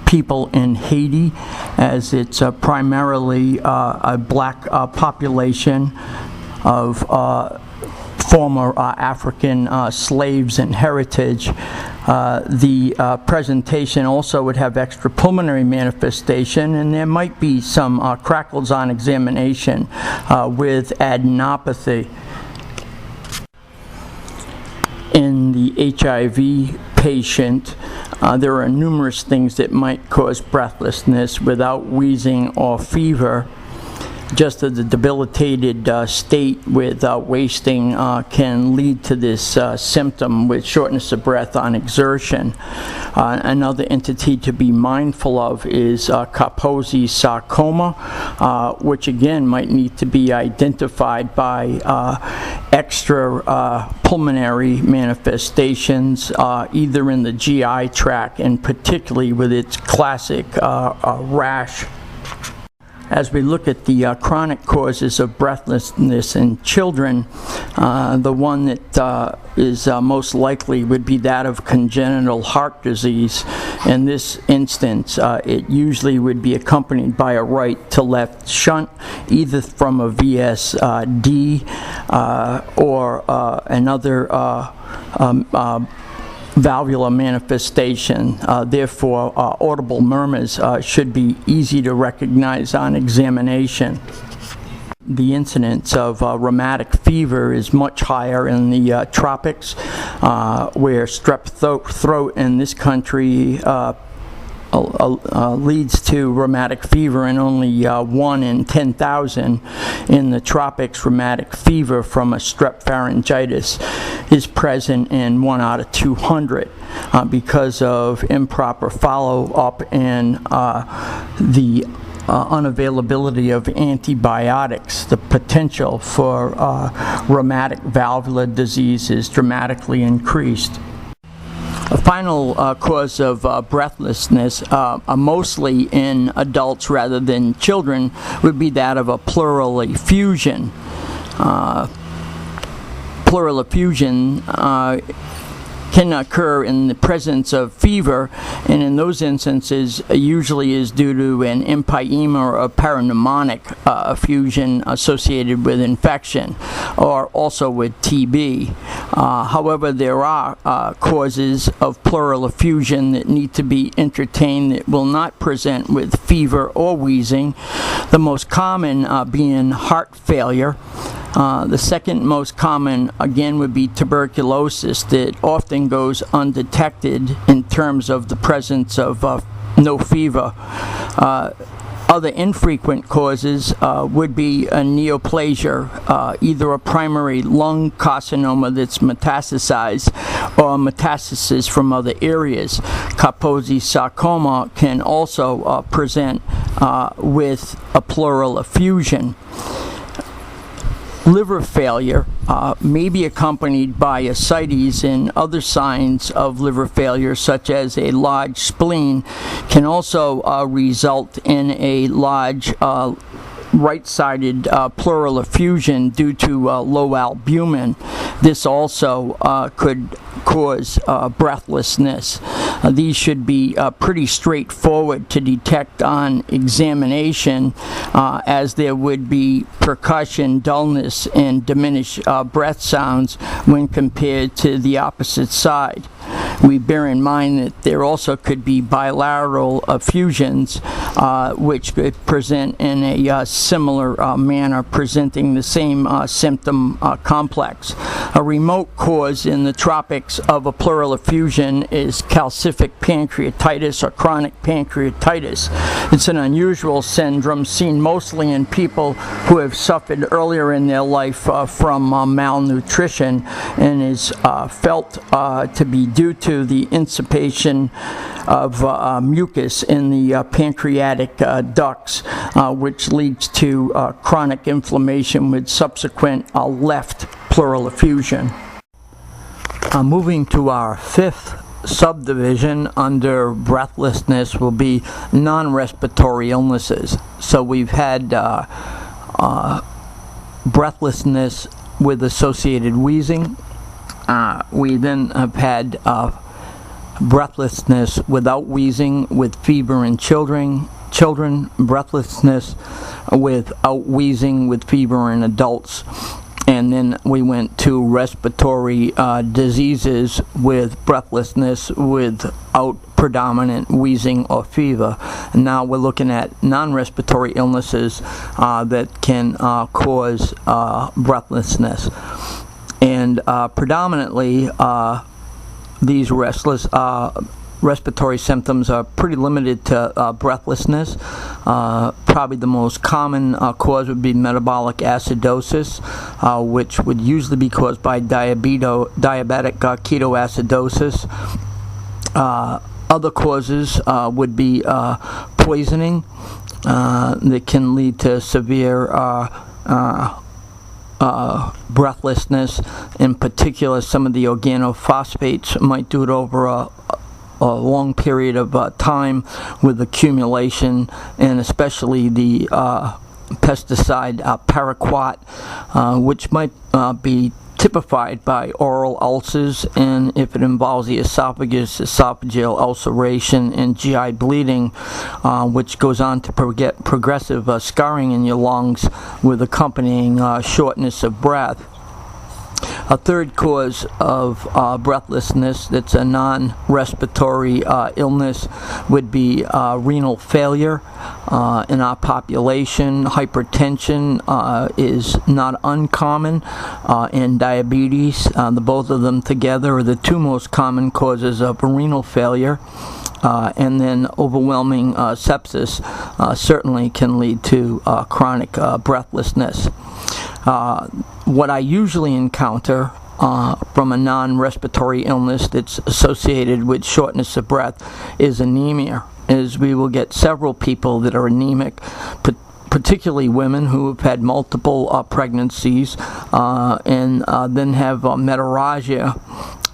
people in Haiti, as it's primarily a black population of former African slaves and heritage. The presentation also would have extrapulmonary manifestation, and there might be some crackles on examination with adenopathy. the HIV patient, there are numerous things that might cause breathlessness without wheezing or fever. Just as the debilitated state with wasting can lead to this symptom with shortness of breath on exertion. Another entity to be mindful of is Kaposi sarcoma, which again might need to be identified by extra pulmonary manifestations, either in the GI tract and particularly with its classic rash. As we look at the chronic causes of breathlessness in children, the one that is most likely would be that of congenital heart disease. In this instance, it usually would be accompanied by a right to left shunt, either from a VSD or another valvular manifestation. Therefore, audible murmurs should be easy to recognize on examination. The incidence of rheumatic fever is much higher in the tropics, where strep throat in this country leads to rheumatic fever in only 1 in 10,000. In the tropics, rheumatic fever from a strep pharyngitis is present in 1 out of 200 because of improper follow-up and the unavailability of antibiotics. The potential for rheumatic valvular disease is dramatically increased. A final cause of breathlessness, mostly in adults rather than children, would be that of a pleural effusion. Pleural effusion can occur in the presence of fever, and in those instances usually is due to an empyema or a parapneumonic effusion associated with infection, or also with TB. However, there are causes of pleural effusion that need to be entertained that will not present with fever or wheezing, the most common being heart failure. The second most common, again, would be tuberculosis that often goes undetected in terms of the presence of no fever. Other infrequent causes would be a neoplasia, either a primary lung carcinoma that's metastasized or metastasis from other areas. Kaposi sarcoma can also present with a pleural effusion. Liver failure may be accompanied by ascites, and other signs of liver failure, such as a large spleen, can also result in a large right-sided pleural effusion due to low albumin. This also could cause breathlessness. These should be pretty straightforward to detect on examination, as there would be percussion, dullness, and diminished breath sounds when compared to the opposite side. We bear in mind that there also could be bilateral effusions, which could present in a similar manner, presenting the same symptom complex. A remote cause in the tropics of a pleural effusion is calcific pancreatitis or chronic pancreatitis. It's an unusual syndrome seen mostly in people who have suffered earlier in their life from malnutrition, and is felt to be due to the insipation of mucus in the pancreatic ducts, which leads to chronic inflammation with subsequent left pleural effusion. Moving to our fifth subdivision under breathlessness will be non-respiratory illnesses. So we've had breathlessness with associated wheezing. We then have had breathlessness without wheezing with fever in children, breathlessness without wheezing with fever in adults. And then we went to respiratory diseases with breathlessness without predominant wheezing or fever. And now we're looking at non-respiratory illnesses that can cause breathlessness. And predominantly these respiratory symptoms are pretty limited to breathlessness. Probably the most common cause would be metabolic acidosis, which would usually be caused by diabetic ketoacidosis. Other causes would be poisoning that can lead to severe breathlessness. In particular, some of the organophosphates might do it over a long period of time with accumulation, and especially the pesticide paraquat, which might be typified by oral ulcers, and if it involves the esophagus, esophageal ulceration, and GI bleeding, which goes on to get progressive scarring in your lungs with accompanying shortness of breath. A third cause of breathlessness that's a non-respiratory illness would be renal failure. In our population, hypertension is not uncommon, and diabetes. The both of them together are the two most common causes of renal failure. And then overwhelming sepsis certainly can lead to chronic breathlessness. What I usually encounter from a non-respiratory illness that's associated with shortness of breath is anemia, as we will get several people that are anemic, particularly women who have had multiple pregnancies and then have menorrhagia.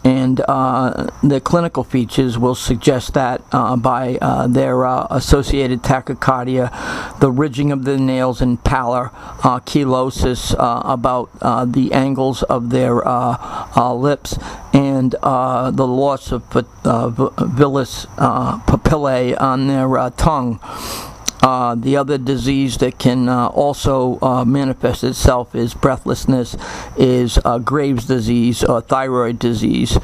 And the clinical features will suggest that by their associated tachycardia, the ridging of the nails and pallor, chelosis about the angles of their lips, and the loss of villus papillae on their tongue. The other disease that can also manifest itself as breathlessness is Graves' disease or thyroid disease.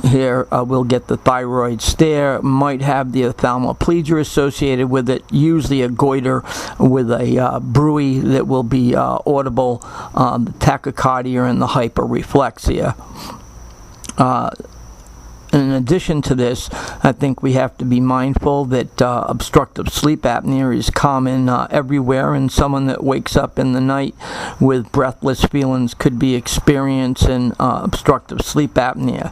Here we'll get the thyroid stare, might have the ophthalmoplegia associated with it, usually a goiter with a bruit that will be audible, the tachycardia and the hyperreflexia. In addition to this, I think we have to be mindful that obstructive sleep apnea is common everywhere, and someone that wakes up in the night with breathless feelings could be experiencing obstructive sleep apnea.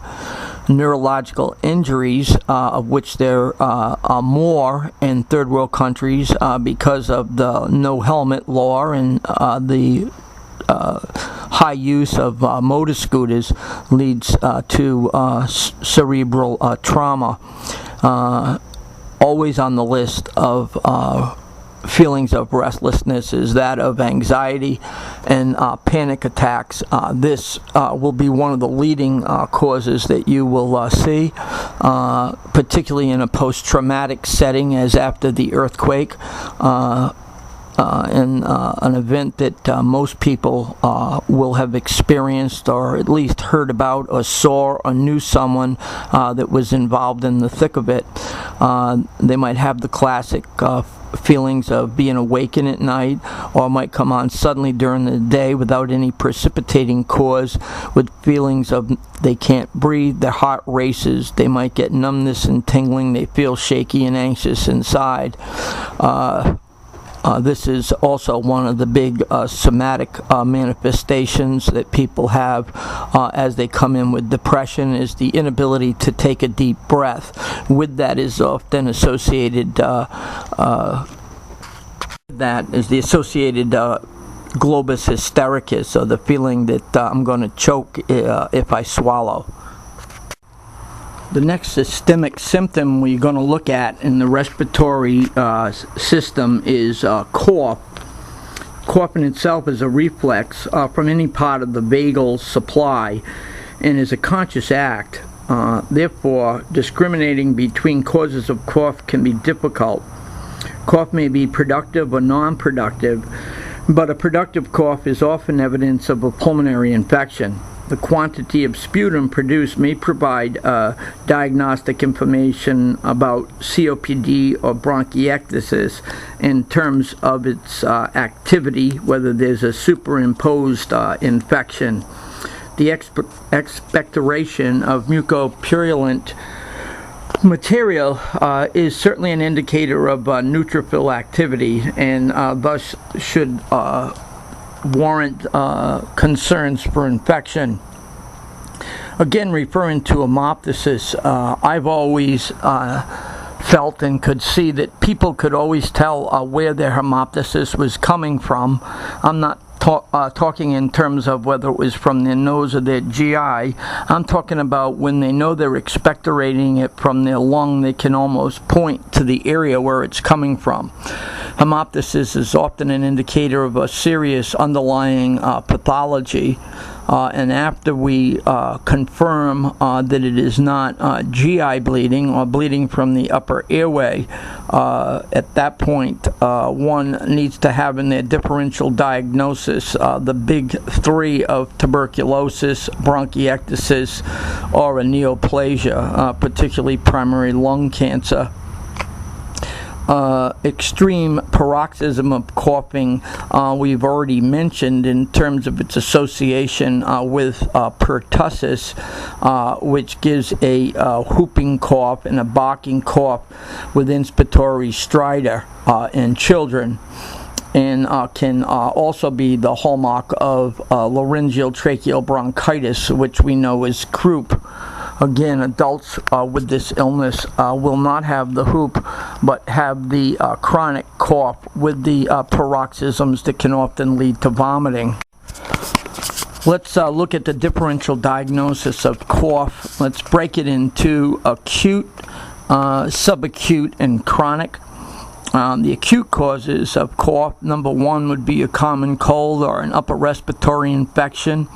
Neurological injuries, of which there are more in third world countries because of the no helmet law and the high use of motor scooters, leads to cerebral trauma. Always on the list of feelings of restlessness is that of anxiety and panic attacks. This will be one of the leading causes that you will see, particularly in a post-traumatic setting as after the earthquake. In an event that most people will have experienced or at least heard about or saw or knew someone that was involved in the thick of it. They might have the classic feelings of being awakened at night, or might come on suddenly during the day without any precipitating cause, with feelings of they can't breathe, their heart races, they might get numbness and tingling, they feel shaky and anxious inside. This is also one of the big somatic manifestations that people have as they come in with depression, is the inability to take a deep breath. With that is often associated globus hystericus, or the feeling that I'm going to choke if I swallow. The next systemic symptom we're going to look at in the respiratory system is cough. Cough in itself is a reflex from any part of the vagal supply and is a conscious act. Therefore, discriminating between causes of cough can be difficult. Cough may be productive or non-productive, but a productive cough is often evidence of a pulmonary infection. The quantity of sputum produced may provide diagnostic information about COPD or bronchiectasis in terms of its activity, whether there's a superimposed infection. the expectoration of mucopurulent material is certainly an indicator of neutrophil activity, and thus should warrant concerns for infection. Again, referring to hemoptysis, I've always felt and could see that people could always tell where their hemoptysis was coming from. I'm not talking in terms of whether it was from their nose or their GI. I'm talking about when they know they're expectorating it from their lung, they can almost point to the area where it's coming from. Hemoptysis is often an indicator of a serious underlying pathology. And after we confirm that it is not GI bleeding or bleeding from the upper airway, at that point one needs to have in their differential diagnosis the big three of tuberculosis, bronchiectasis, or a neoplasia, particularly primary lung cancer. Extreme paroxysm of coughing we've already mentioned in terms of its association with pertussis, which gives a whooping cough and a barking cough with inspiratory stridor in children, and can also be the hallmark of laryngeal tracheal bronchitis, which we know is croup. Again, adults with this illness will not have the whoop, but have the chronic cough with the paroxysms that can often lead to vomiting. Let's look at the differential diagnosis of cough. Let's break it into acute, subacute, and chronic. The acute causes of cough, number one would be a common cold or an upper respiratory infection.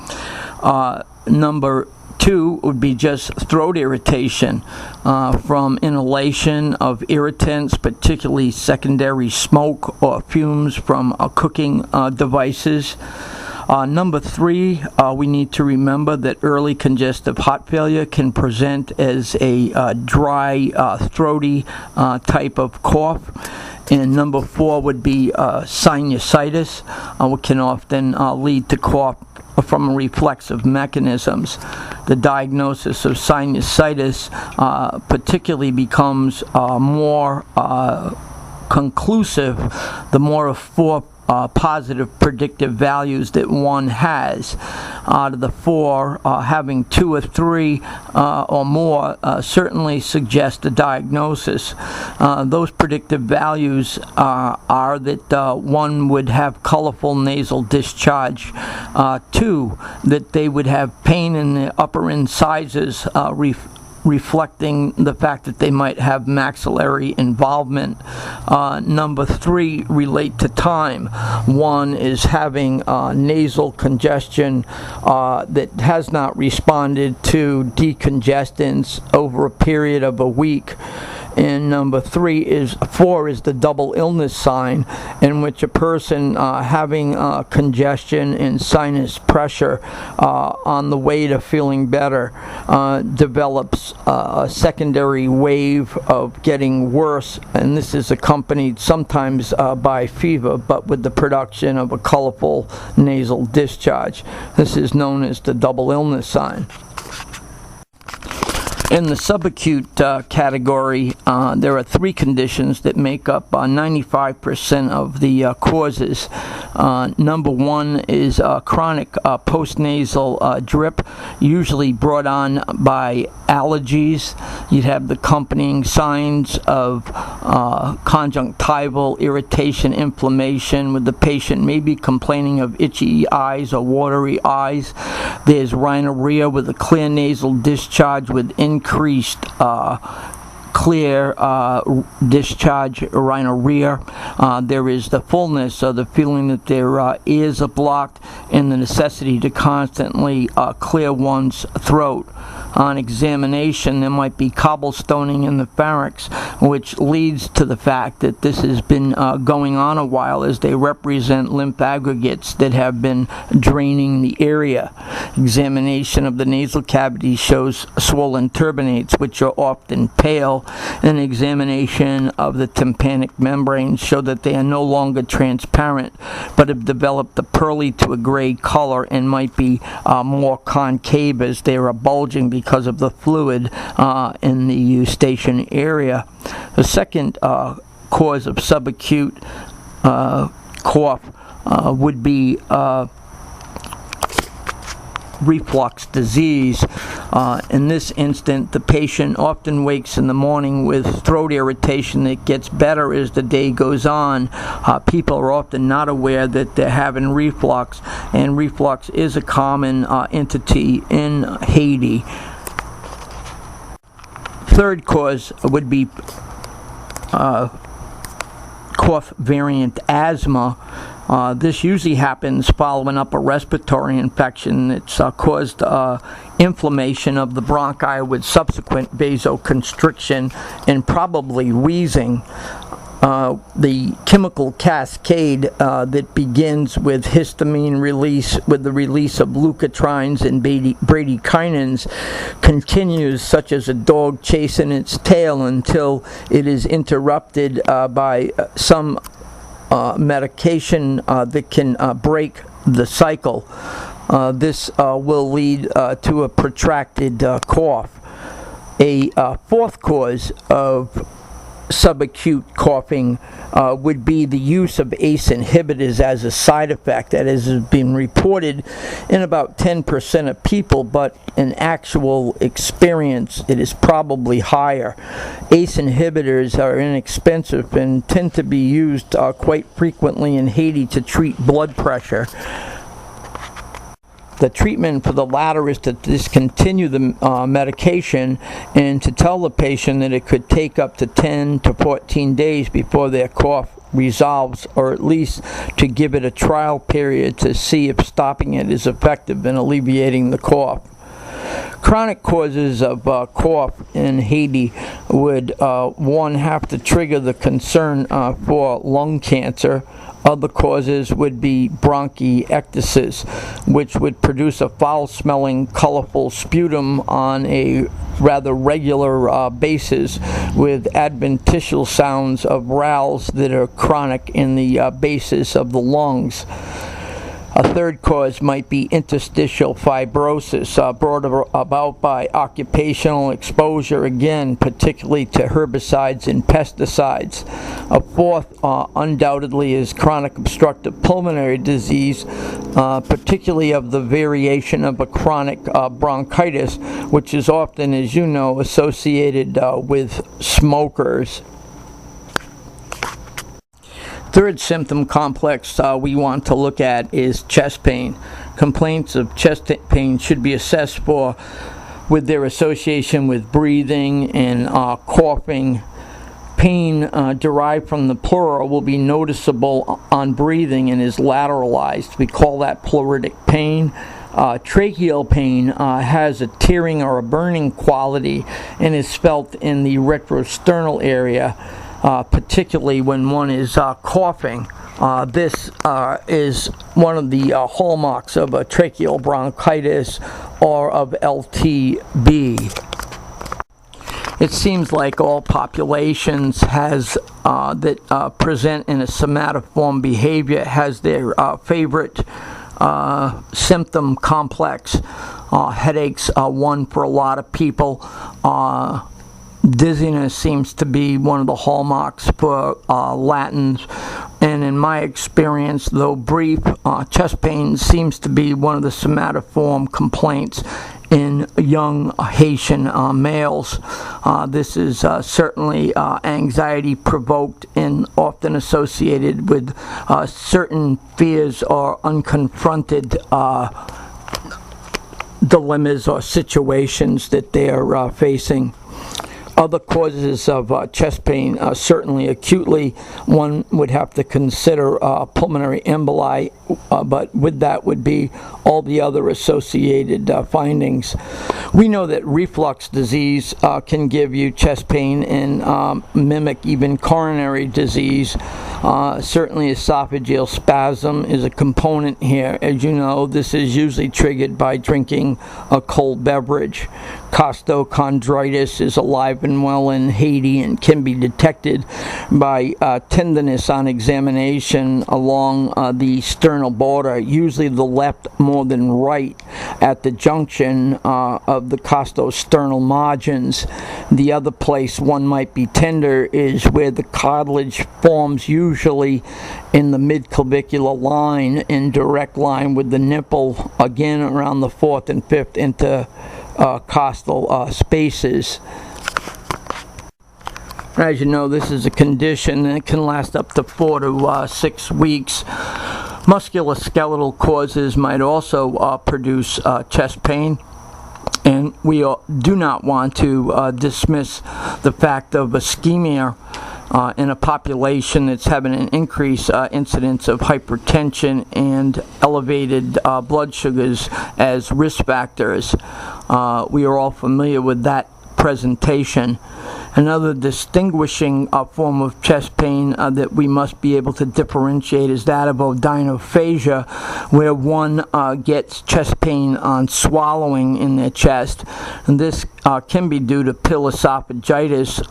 Number two would be just throat irritation from inhalation of irritants, particularly secondary smoke or fumes from cooking devices. Number three, we need to remember that early congestive heart failure can present as a dry, throaty type of cough. And number four would be sinusitis, which can often lead to cough from reflexive mechanisms. The diagnosis of sinusitis particularly becomes more conclusive the more of four positive predictive values that one has. Out of the four, having two or three or more certainly suggest a diagnosis. Those predictive values are that one would have colorful nasal discharge, two, that they would have pain in the upper incisors, reflecting the fact that they might have maxillary involvement. Number three relate to time. One is having nasal congestion that has not responded to decongestants over a period of a week. And number four is the double illness sign, in which a person having congestion and sinus pressure on the way to feeling better develops a secondary wave of getting worse, and this is accompanied sometimes by fever, but with the production of a colorful nasal discharge. This is known as the double illness sign. In the subacute category, there are three conditions that make up 95% of the causes. Number one is chronic postnasal drip, usually brought on by allergies. You'd have the accompanying signs of conjunctival irritation, inflammation, with the patient maybe complaining of itchy eyes or watery eyes. There's rhinorrhea with a clear nasal discharge with increased clear discharge, rhinorrhea. There is the fullness of the feeling that their ears are blocked and the necessity to constantly clear one's throat. on examination there might be cobblestoning in the pharynx, which leads to the fact that this has been going on a while, as they represent lymph aggregates that have been draining the area. Examination of the nasal cavity shows swollen turbinates, which are often pale, and examination of the tympanic membranes show that they are no longer transparent, but have developed a pearly to a gray color and might be more concave, as they are bulging because of the fluid in the eustachian area. The second cause of subacute cough would be reflux disease. In this instant, the patient often wakes in the morning with throat irritation that gets better as the day goes on. People are often not aware that they're having reflux, and reflux is a common entity in Haiti. Third cause would be cough variant asthma. This usually happens following up a respiratory infection. It's caused inflammation of the bronchi with subsequent vasoconstriction and probably wheezing. The chemical cascade that begins with histamine release, with the release of leukotrienes and bradykinins, continues such as a dog chasing its tail until it is interrupted by some medication that can break the cycle. This will lead to a protracted cough. A fourth cause of subacute coughing would be the use of ACE inhibitors as a side effect. That has been reported in about 10% of people, but in actual experience it is probably higher. ACE inhibitors are inexpensive and tend to be used quite frequently in Haiti to treat blood pressure. The treatment for the latter is to discontinue the medication and to tell the patient that it could take up to 10 to 14 days before their cough resolves, or at least to give it a trial period to see if stopping it is effective in alleviating the cough. Chronic causes of cough in Haiti would, one, have to trigger the concern for lung cancer. Other causes would be bronchiectasis, which would produce a foul-smelling, colorful sputum on a rather regular basis with adventitial sounds of rales that are chronic in the basis of the lungs. A third cause might be interstitial fibrosis, brought about by occupational exposure, again, particularly to herbicides and pesticides. A fourth, undoubtedly, is chronic obstructive pulmonary disease, particularly of the variation of a chronic bronchitis, which is often, as you know, associated with smokers. Third symptom complex we want to look at is chest pain. Complaints of chest pain should be assessed for with their association with breathing and coughing. Pain derived from the pleura will be noticeable on breathing and is lateralized. We call that pleuritic pain. Tracheal pain has a tearing or a burning quality and is felt in the retrosternal area, particularly when one is coughing. This is one of the hallmarks of a tracheal bronchitis or of LTB. It seems like all populations that present in a somatoform behavior has their favorite symptom complex. Headaches are one for a lot of people. Dizziness seems to be one of the hallmarks for Latins, and in my experience, though brief, chest pain seems to be one of the somatoform complaints in young Haitian males. This is certainly anxiety provoked and often associated with certain fears or unconfronted dilemmas or situations that they are facing. Other causes of chest pain, certainly acutely, one would have to consider pulmonary emboli, but with that would be all the other associated findings. We know that reflux disease can give you chest pain and mimic even coronary disease. Certainly esophageal spasm is a component here. As you know, this is usually triggered by drinking a cold beverage. Costochondritis is alive and well in Haiti and can be detected by tenderness on examination along the sternal border, usually the left more than right at the junction of the costosternal margins. The other place one might be tender is where the cartilage forms, usually in the midclavicular line in direct line with the nipple, again around the 4th and 5th intercostal spaces. As you know, this is a condition that can last up to 4 to 6 weeks. Musculoskeletal causes might also produce chest pain. And we do not want to dismiss the fact of ischemia in a population that's having an increased incidence of hypertension and elevated blood sugars as risk factors. We are all familiar with that presentation. Another distinguishing form of chest pain that we must be able to differentiate is that of odynophagia, where one gets chest pain on swallowing in their chest. And this can be due to pill esophagitis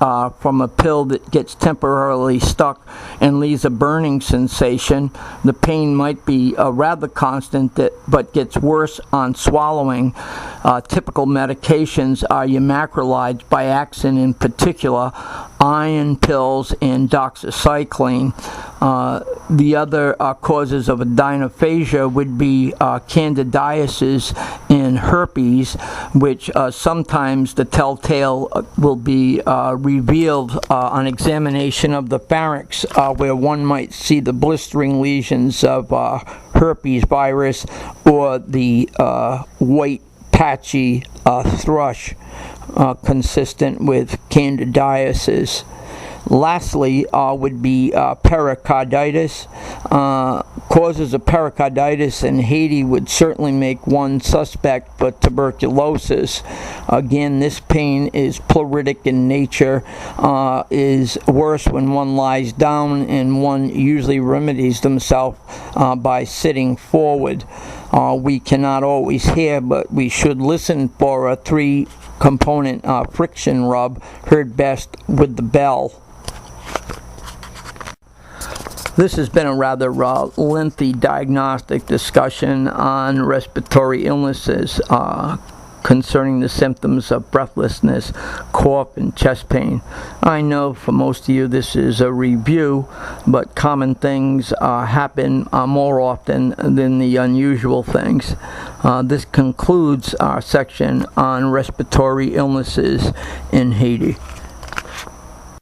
from a pill that gets temporarily stuck and leaves a burning sensation. The pain might be rather constant but gets worse on swallowing. Typical medications are your macrolides, Biaxin in particular, iron pills, and doxycycline. The other causes of odynophagia would be candidiasis and herpes, which sometimes the telltale will be revealed on examination of the pharynx, where one might see the blistering lesions of herpes virus or the white patchy thrush consistent with candidiasis. Lastly would be pericarditis. Causes of pericarditis in Haiti would certainly make one suspect for tuberculosis. Again, this pain is pleuritic in nature, is worse when one lies down, and one usually remedies themselves by sitting forward. We cannot always hear, but we should listen for a 3-component friction rub, heard best with the bell. This has been a rather lengthy diagnostic discussion on respiratory illnesses concerning the symptoms of breathlessness, cough, and chest pain. I know for most of you this is a review, but common things happen more often than the unusual things. This concludes our section on respiratory illnesses in Haiti.